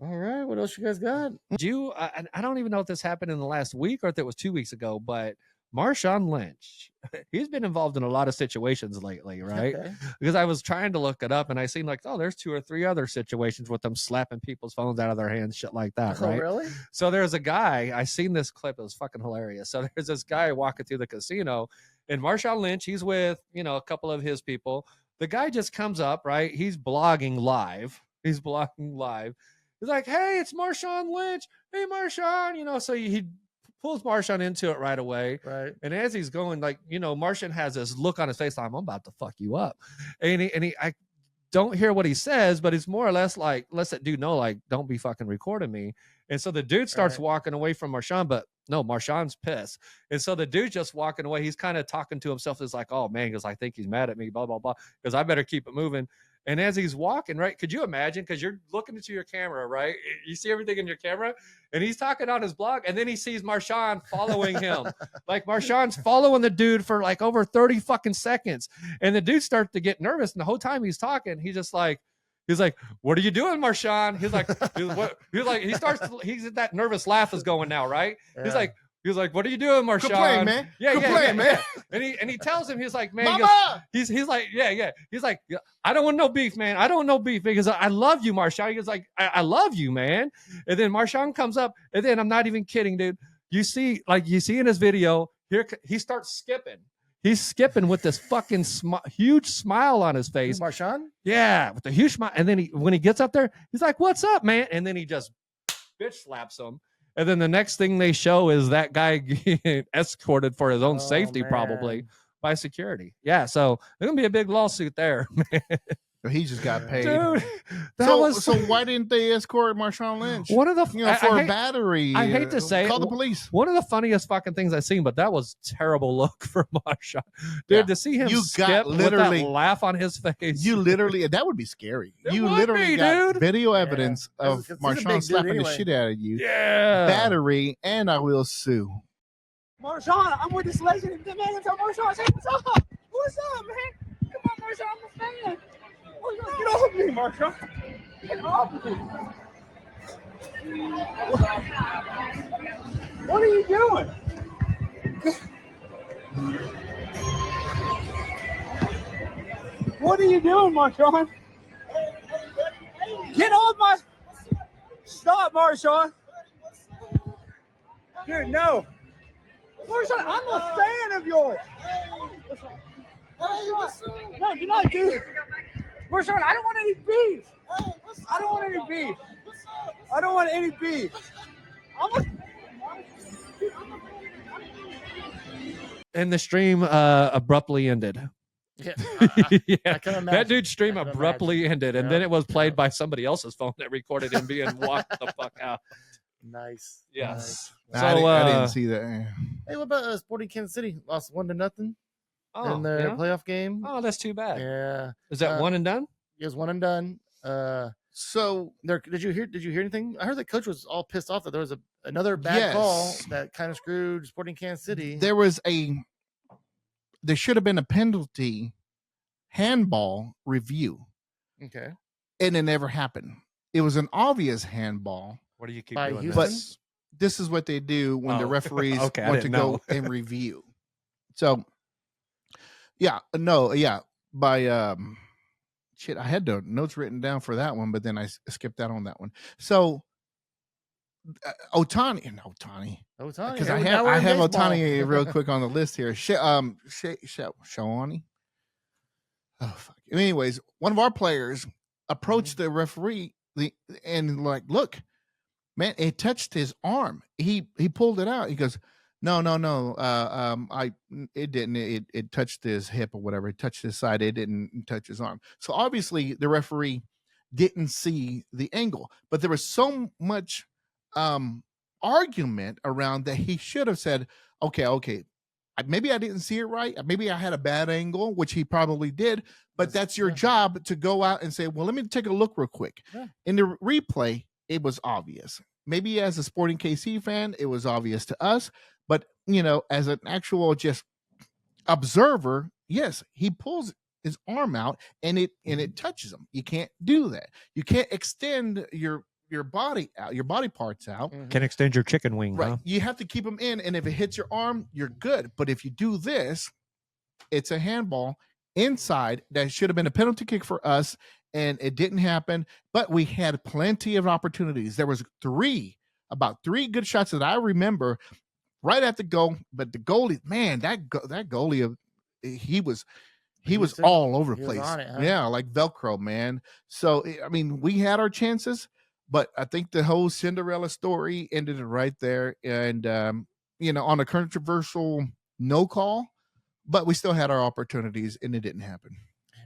C: All right. What else you guys got?
E: Did you? I don't even know if this happened in the last week or if it was 2 weeks ago, but Marshawn Lynch, he's been involved in a lot of situations lately, right?
C: Okay.
E: Because I was trying to look it up and I seen like, oh, there's 2 or 3 other situations with them slapping people's phones out of their hands, shit like that,
C: Oh,
E: right?
C: really?
E: So there's a guy, I seen this clip, it was fucking hilarious. So there's this guy walking through the casino, and Marshawn Lynch, he's with, a couple of his people. The guy just comes up, right? He's blogging live. He's like, hey, it's Marshawn Lynch. Hey, Marshawn, so he pulls Marshawn into it right away.
C: Right.
E: And as he's going, like, Marshawn has this look on his face, like, I'm about to fuck you up. And I don't hear what he says, but it's more or less like, let's that dude know, like, don't be fucking recording me. And so the dude starts walking away from Marshawn, but no, Marshawn's pissed. And so the dude's just walking away. He's kind of talking to himself. It's like, oh man, because I think he's mad at me, blah, blah, blah. Because I better keep it moving. And as he's walking, right, could you imagine? Because you're looking into your camera, right? You see everything in your camera, and he's talking on his blog, and then he sees Marshawn following him. Like Marshawn's following the dude for like over 30 fucking seconds. And the dude starts to get nervous. And the whole time he's talking, he's like, what are you doing, Marshawn? He's like, he's that nervous laugh is going now, right?
C: Yeah.
E: He's like, what are you doing, Marshawn?
B: Good playing, man.
E: Yeah,
B: Good
E: yeah,
B: playing,
E: yeah,
B: man.
E: yeah. And he tells him, he's like, man,
B: Mama!
E: he's like, yeah. He's like, I don't want no beef, man. I don't want no beef because I love you, Marshawn. He's like, I love you, man. And then Marshawn comes up, and then I'm not even kidding, dude. You see in his video, here he starts skipping. He's skipping with this fucking huge smile on his face.
C: Marshawn?
E: Yeah, with a huge smile. And then when he gets up there, he's like, what's up, man? And then he just bitch slaps him. And then the next thing they show is that guy getting escorted for his own safety,
C: man.
E: probably by security. Yeah, so there's gonna be a big lawsuit there, man.
B: He just got paid.
E: Dude.
B: So why didn't they escort Marshawn Lynch?
E: One of the
B: for a battery.
E: I hate to say
B: call
E: it,
B: the police.
E: One of the funniest fucking things I've seen, but that was terrible look for Marshawn. Dude,
B: Yeah.
E: to see him
B: You got
E: skip
B: literally-
E: with that laugh on his face.
B: You literally, that would be scary.
E: It
B: You
E: would
B: literally
E: be,
B: got
E: dude.
B: video evidence of
C: 'Cause he's a big
B: Marshawn
C: dude
B: slapping the
C: anyway.
B: shit out of you.
E: Yeah.
B: Battery, and I will sue.
F: Marshawn, I'm with this legend. The man is on Marshawn. Say, what's up? What's up, man? Come on, Marshawn, I'm a fan. Marshawn, get off me, Marshawn. Get off me. What are you doing? What are you doing, Marshawn? Get off my... Stop, Marshawn. Dude, no. Marshawn, I'm a fan of yours. Marshawn, no, do not do it. Marshawn, I don't want any beef. I don't want any beef. I don't want any beef.
E: And the stream abruptly ended.
C: Yeah.
E: Yeah.
C: I can imagine.
E: That dude's stream
C: I can
E: abruptly ended, and
C: Yeah.
E: then it was played by somebody else's phone that recorded him being walked the fuck out.
C: Nice.
E: Yes.
C: Nice.
E: So,
B: I didn't see that.
C: Hey, what about Sporting Kansas City? Lost 1-0
E: Oh,
C: in their
E: yeah?
C: playoff game.
E: Oh, that's too bad.
C: Yeah.
E: Is that one and done?
C: It was 1 and done.
B: So
C: Did you hear anything? I heard the coach was all pissed off that there was another bad call
B: Yes.
C: that kind of screwed Sporting Kansas City.
B: there should have been a penalty handball review,
C: Okay.
B: and it never happened. It was an obvious handball,
E: What do you keep
C: By
E: doing?
C: Houston?
B: but
E: this?
B: this is what they do when the
E: Oh,
B: referees
E: okay, I
B: want to
E: didn't
B: go
E: know.
B: and review. So, by shit, I had the notes written down for that one, but then I skipped out on that one. So, Otani,
C: Oh, Tony.
B: because
C: Now
B: I
C: we're in
B: have
C: baseball.
B: Otani real quick on the list here. Shawani. Oh fuck. Anyways, one of our players approached the referee and like, look, Man, it touched his arm. He pulled it out. He goes, no. It didn't. It touched his hip or whatever. It touched his side. It didn't touch his arm. So obviously the referee didn't see the angle, but there was so much argument around that he should have said, okay, maybe I didn't see it right. Maybe I had a bad angle, which he probably did. But that's your job to go out and say, well, let me take a look real quick.
C: Yeah.
B: In the replay, it was obvious. Maybe as a Sporting KC fan, it was obvious to us. But, as an actual just observer, yes, he pulls his arm out and it touches him. You can't do that. You can't extend your body out, your body parts out.
E: Can extend your chicken wing,
B: Right.
E: huh?
B: You have to keep them in. And if it hits your arm, you're good. But if you do this, it's a handball inside. That should have been a penalty kick for us. And it didn't happen. But we had plenty of opportunities. There was about three good shots that I remember right at the goal. But the goalie, man, that goalie, he was all over the
C: He was
B: place.
C: on it, huh?
B: Yeah, like Velcro, man. So, I mean, we had our chances. But I think the whole Cinderella story ended it right there. And, on a controversial no call, but we still had our opportunities and it didn't happen.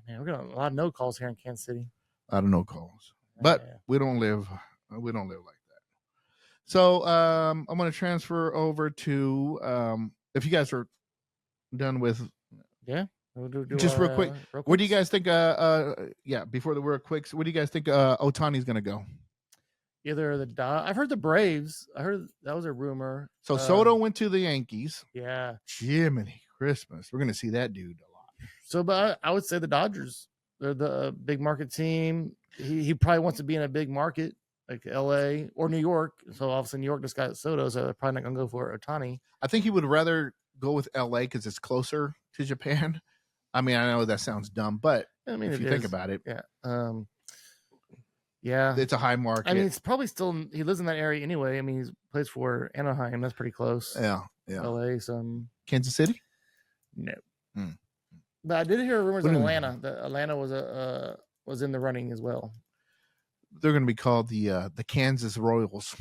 C: Man, we're getting a lot of no calls here in Kansas City.
B: I don't know calls, but
C: Yeah.
B: we don't live like that. So I'm going to transfer over to, if you guys are done with,
C: We'll do
B: just real quick, where do you
C: quicks.
B: guys think, before the real quicks, where do you guys think Otani's going to go?
C: Either I've heard the Braves. I heard that was a rumor.
B: So Soto went to the Yankees.
C: Yeah.
B: Jiminy Christmas. We're going to see that dude a lot.
C: So, but I would say the Dodgers. They're the big market team. He probably wants to be in a big market like LA or New York. So obviously New York just got Soto, so they're probably not going to go for Otani.
B: I think he would rather go with LA because it's closer to Japan. I mean, I know that sounds dumb, but
C: I mean,
B: if
C: it
B: you think
C: is.
B: about it,
C: Yeah. Yeah.
B: it's a high market.
C: I mean, it's probably still he lives in that area anyway. I mean, he plays for Anaheim. That's pretty close.
B: yeah.
C: LA. So
B: Kansas City?
C: no.
B: Hmm.
C: But I did hear rumors
B: What
C: in
B: do you
C: Atlanta that Atlanta was in the running as well.
B: They're going to be called the Kansas Royals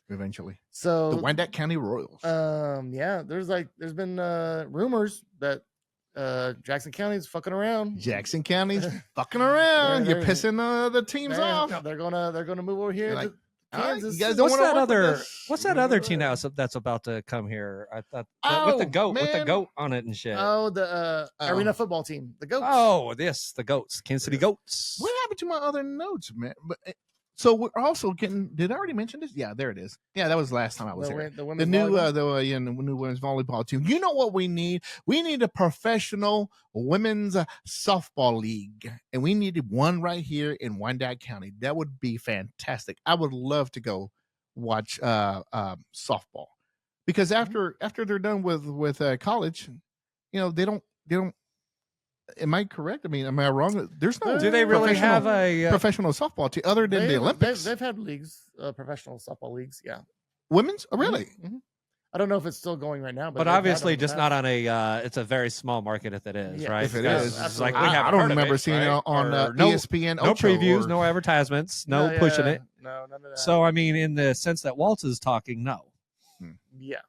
B: eventually.
C: So
B: The Wyandotte County Royals.
C: yeah, there's been rumors that Jackson County's fucking around.
B: Jackson County's fucking around. You're
C: They're-
B: pissing the teams off.
C: They're gonna move over here
B: You're like,
C: to
B: "All right,
C: Kansas.
B: you guys don't
E: What's
B: wanna
E: that
B: work with
E: other?
B: us?
E: What's that other team that's about to come here? I thought with the
B: Oh,
E: with the
B: man.
E: goat on it and shit.
C: Oh, the arena football team, the Goats.
E: Oh, yes, the goats, Kansas City Goats.
B: What happened to my other notes, man? But so we're also getting. Did I already mention this? Yeah, there it is. Yeah, that was the last time I was here.
C: the
B: The
C: women's
B: new,
C: volleyball?
B: the new women's volleyball team. You know what we need? We need a professional women's softball league, and we needed one right here in Wyandotte County. That would be fantastic. I would love to go watch softball because after they're done with college, they don't. Am I correct? I mean, am I wrong? There's no.
E: Do they really have a?
B: professional softball team other than the Olympics?
C: They've had leagues, professional softball leagues. Yeah.
B: Women's? Oh, really?
C: Mhm. I don't know if it's still going right now,
E: But
C: they've had
E: obviously,
C: them in the
E: just
C: past.
E: not on a. It's a very small market if it is,
C: Yeah,
E: right?
B: If it
E: Because
B: is,
E: it's like we
C: absolutely.
B: I
E: haven't
B: don't
E: heard of
B: remember
E: it,
B: seeing
E: right?
B: it on
E: Or no,
B: ESPN.
E: no
B: Ocho
E: previews,
B: or-
E: no advertisements, no
C: Yeah,
E: pushing it.
C: No, none of that.
E: So I mean, in the sense that Waltz is talking, no.
C: yeah.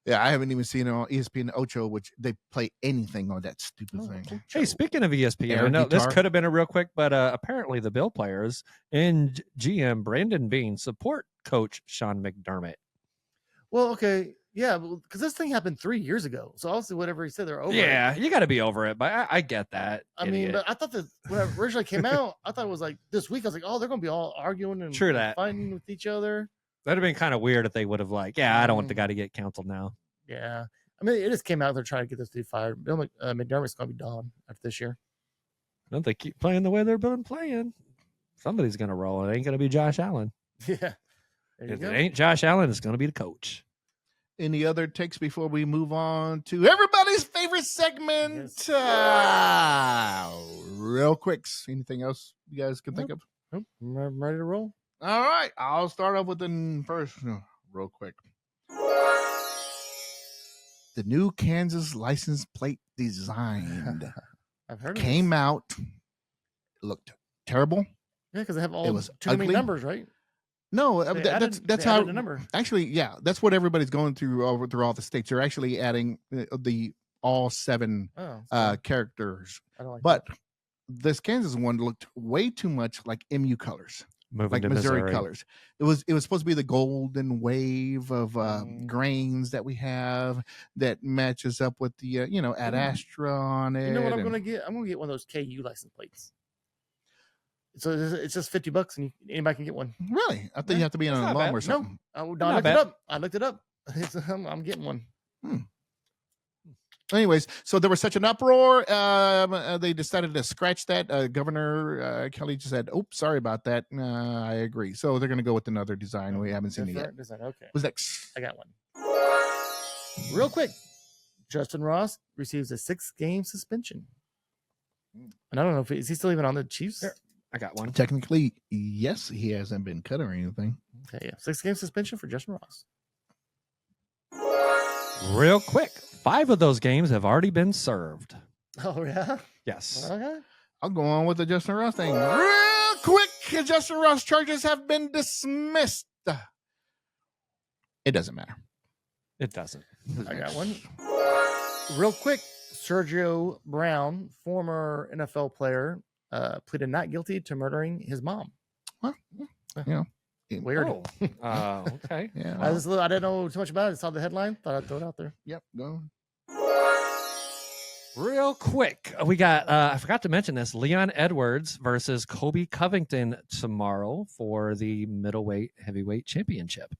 B: Yeah, I haven't even seen it on ESPN Ocho, which they play anything on that stupid thing.
E: Hey, speaking of ESPN,
B: Air
E: I know this
B: guitar.
E: could have been a real quick, but apparently the Bill players and GM Brandon Bean support Coach Sean McDermott.
C: Well, okay. Yeah, because this thing happened 3 years ago. So obviously, whatever he said, they're over.
E: Yeah,
C: it.
E: you got to be over it, but I get that.
C: I mean,
E: idiot.
C: but I thought that when it originally came out, I thought it was like this week. I was like, oh, they're going to be all arguing and
E: True that.
C: fighting with each other.
E: That'd have been kind of weird if they would have I don't want the guy to get canceled now.
C: Yeah. I mean, it just came out. They're trying to get this dude fired. Bill McDermott's going to be done after this year.
E: Don't they keep playing the way they've been playing? Somebody's gonna roll. It ain't gonna be Josh Allen.
C: Yeah. There you
E: If
C: go.
E: it ain't Josh Allen, it's gonna be the coach.
B: Any other takes before we move on to everybody's favorite segment?
C: Yes.
B: Real quicks. Anything else you guys can think of?
C: Nope, I'm ready to roll.
B: All right, I'll start off with the first, real quick. The new Kansas license plate design
C: I've heard of
B: came out. Looked terrible.
C: Yeah, because they have
B: It
C: all
B: was
C: too many
B: ugly.
C: numbers, right?
B: No,
C: They
B: that's
C: added-
B: that's
C: they
B: how.
C: added a number.
B: Actually, yeah, that's what everybody's going through through all the states. They're actually adding the all 7
C: Oh,
B: characters,
C: I don't like
B: but this Kansas one looked way too much like MU colors,
E: Moving
B: like
E: to
B: Missouri colors. It was supposed to be the golden wave of grains that we have that matches up with the Ad Astra on it.
C: You know what I'm
B: and-
C: gonna get? I'm gonna get one of those KU license plates. So it's just $50, and anybody can get one.
B: Really? I think you have to be on
E: That's
B: an
E: not
B: alum
E: bad.
B: or something.
C: I
E: Not
C: looked
E: bad.
C: it up. I looked it up. I'm getting one.
B: Anyways, so there was such an uproar. They decided to scratch that. Governor Kelly just said, "Oh, sorry about that. I agree." So they're going to go with another design. We haven't seen it yet.
C: Different design. Okay,
B: Was that?
C: I got one. Real quick, Justin Ross receives a 6-game suspension. And I don't know if is he still even on the Chiefs?
E: Here. I got one.
B: Technically, yes, he hasn't been cut or anything.
C: Okay, yeah, 6-game suspension for Justin Ross.
E: Real quick, 5 of those games have already been served.
C: Oh yeah.
E: Yes.
C: Okay.
B: I'll go on with the Justin Ross thing. Real quick, Justin Ross charges have been dismissed. It doesn't matter.
E: It doesn't.
C: I got one. Real quick, Sergio Brown, former NFL player, pleaded not guilty to murdering his mom.
B: Well,
C: Weird.
E: Oh, okay.
B: Yeah.
C: I didn't know too much about it. I saw the headline. Thought I'd throw it out there.
B: Yep. Go.
E: Real quick, we got, I forgot to mention this, Leon Edwards versus Kobe Covington tomorrow for the middleweight heavyweight championship.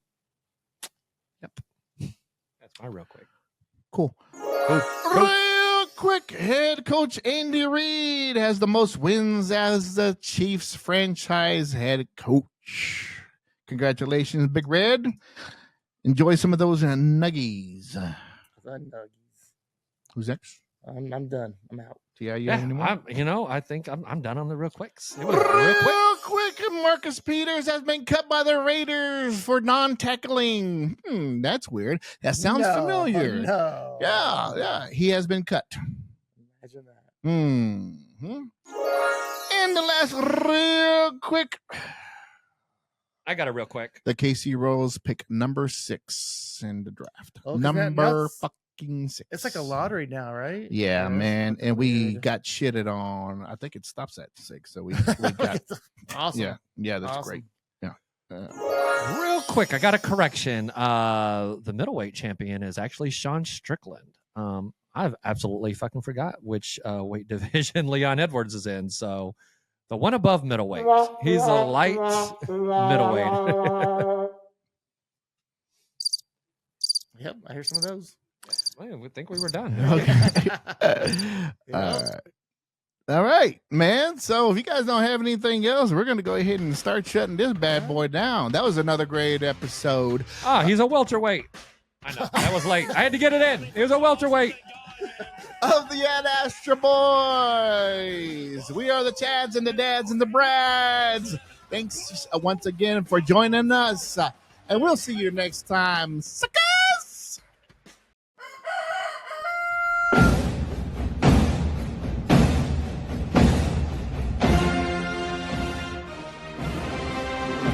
E: Yep. That's my real quick.
B: Cool. Real quick, head coach Andy Reid has the most wins as the Chiefs franchise head coach. Congratulations, Big Red. Enjoy some of those nuggies. Who's next?
C: I'm done. I'm out.
B: Yeah, you have any more?
E: I think I'm done on the real quicks. It was real quick.
B: Real quick, Marcus Peters has been cut by the Raiders for non-tackling. That's weird. That sounds familiar.
C: No.
B: Yeah. He has been cut.
C: Imagine that.
B: And the last real quick,
E: I got it real quick.
B: the KC Rolls pick number 6 in the draft.
C: Oh, 'cause
B: number
C: that's-
B: fucking 6.
C: It's like a lottery now, right?
B: Yeah,
C: that's
B: man.
C: fucking
B: And we
C: weird.
B: got shitted on. I think it stops at 6. So we got,
C: awesome.
B: yeah, that's
C: Awesome.
B: great. Yeah.
E: Real quick, I got a correction. The middleweight champion is actually Sean Strickland. I've absolutely fucking forgot which weight division Leon Edwards is in. So the one above middleweight. He's a light middleweight.
C: Yep, I hear some of those.
E: I would think we were done.
B: Okay.
C: Yeah.
B: All right, man. So if you guys don't have anything else, we're going to go ahead and start shutting this bad boy down. That was another great episode.
E: He's a welterweight. I know. That was late. I had to get it in. He was a welterweight.
B: Of the Ad Astra Boys. We are the Chads and the Dads and the Brads. Thanks once again for joining us. And we'll see you next time. Sucker!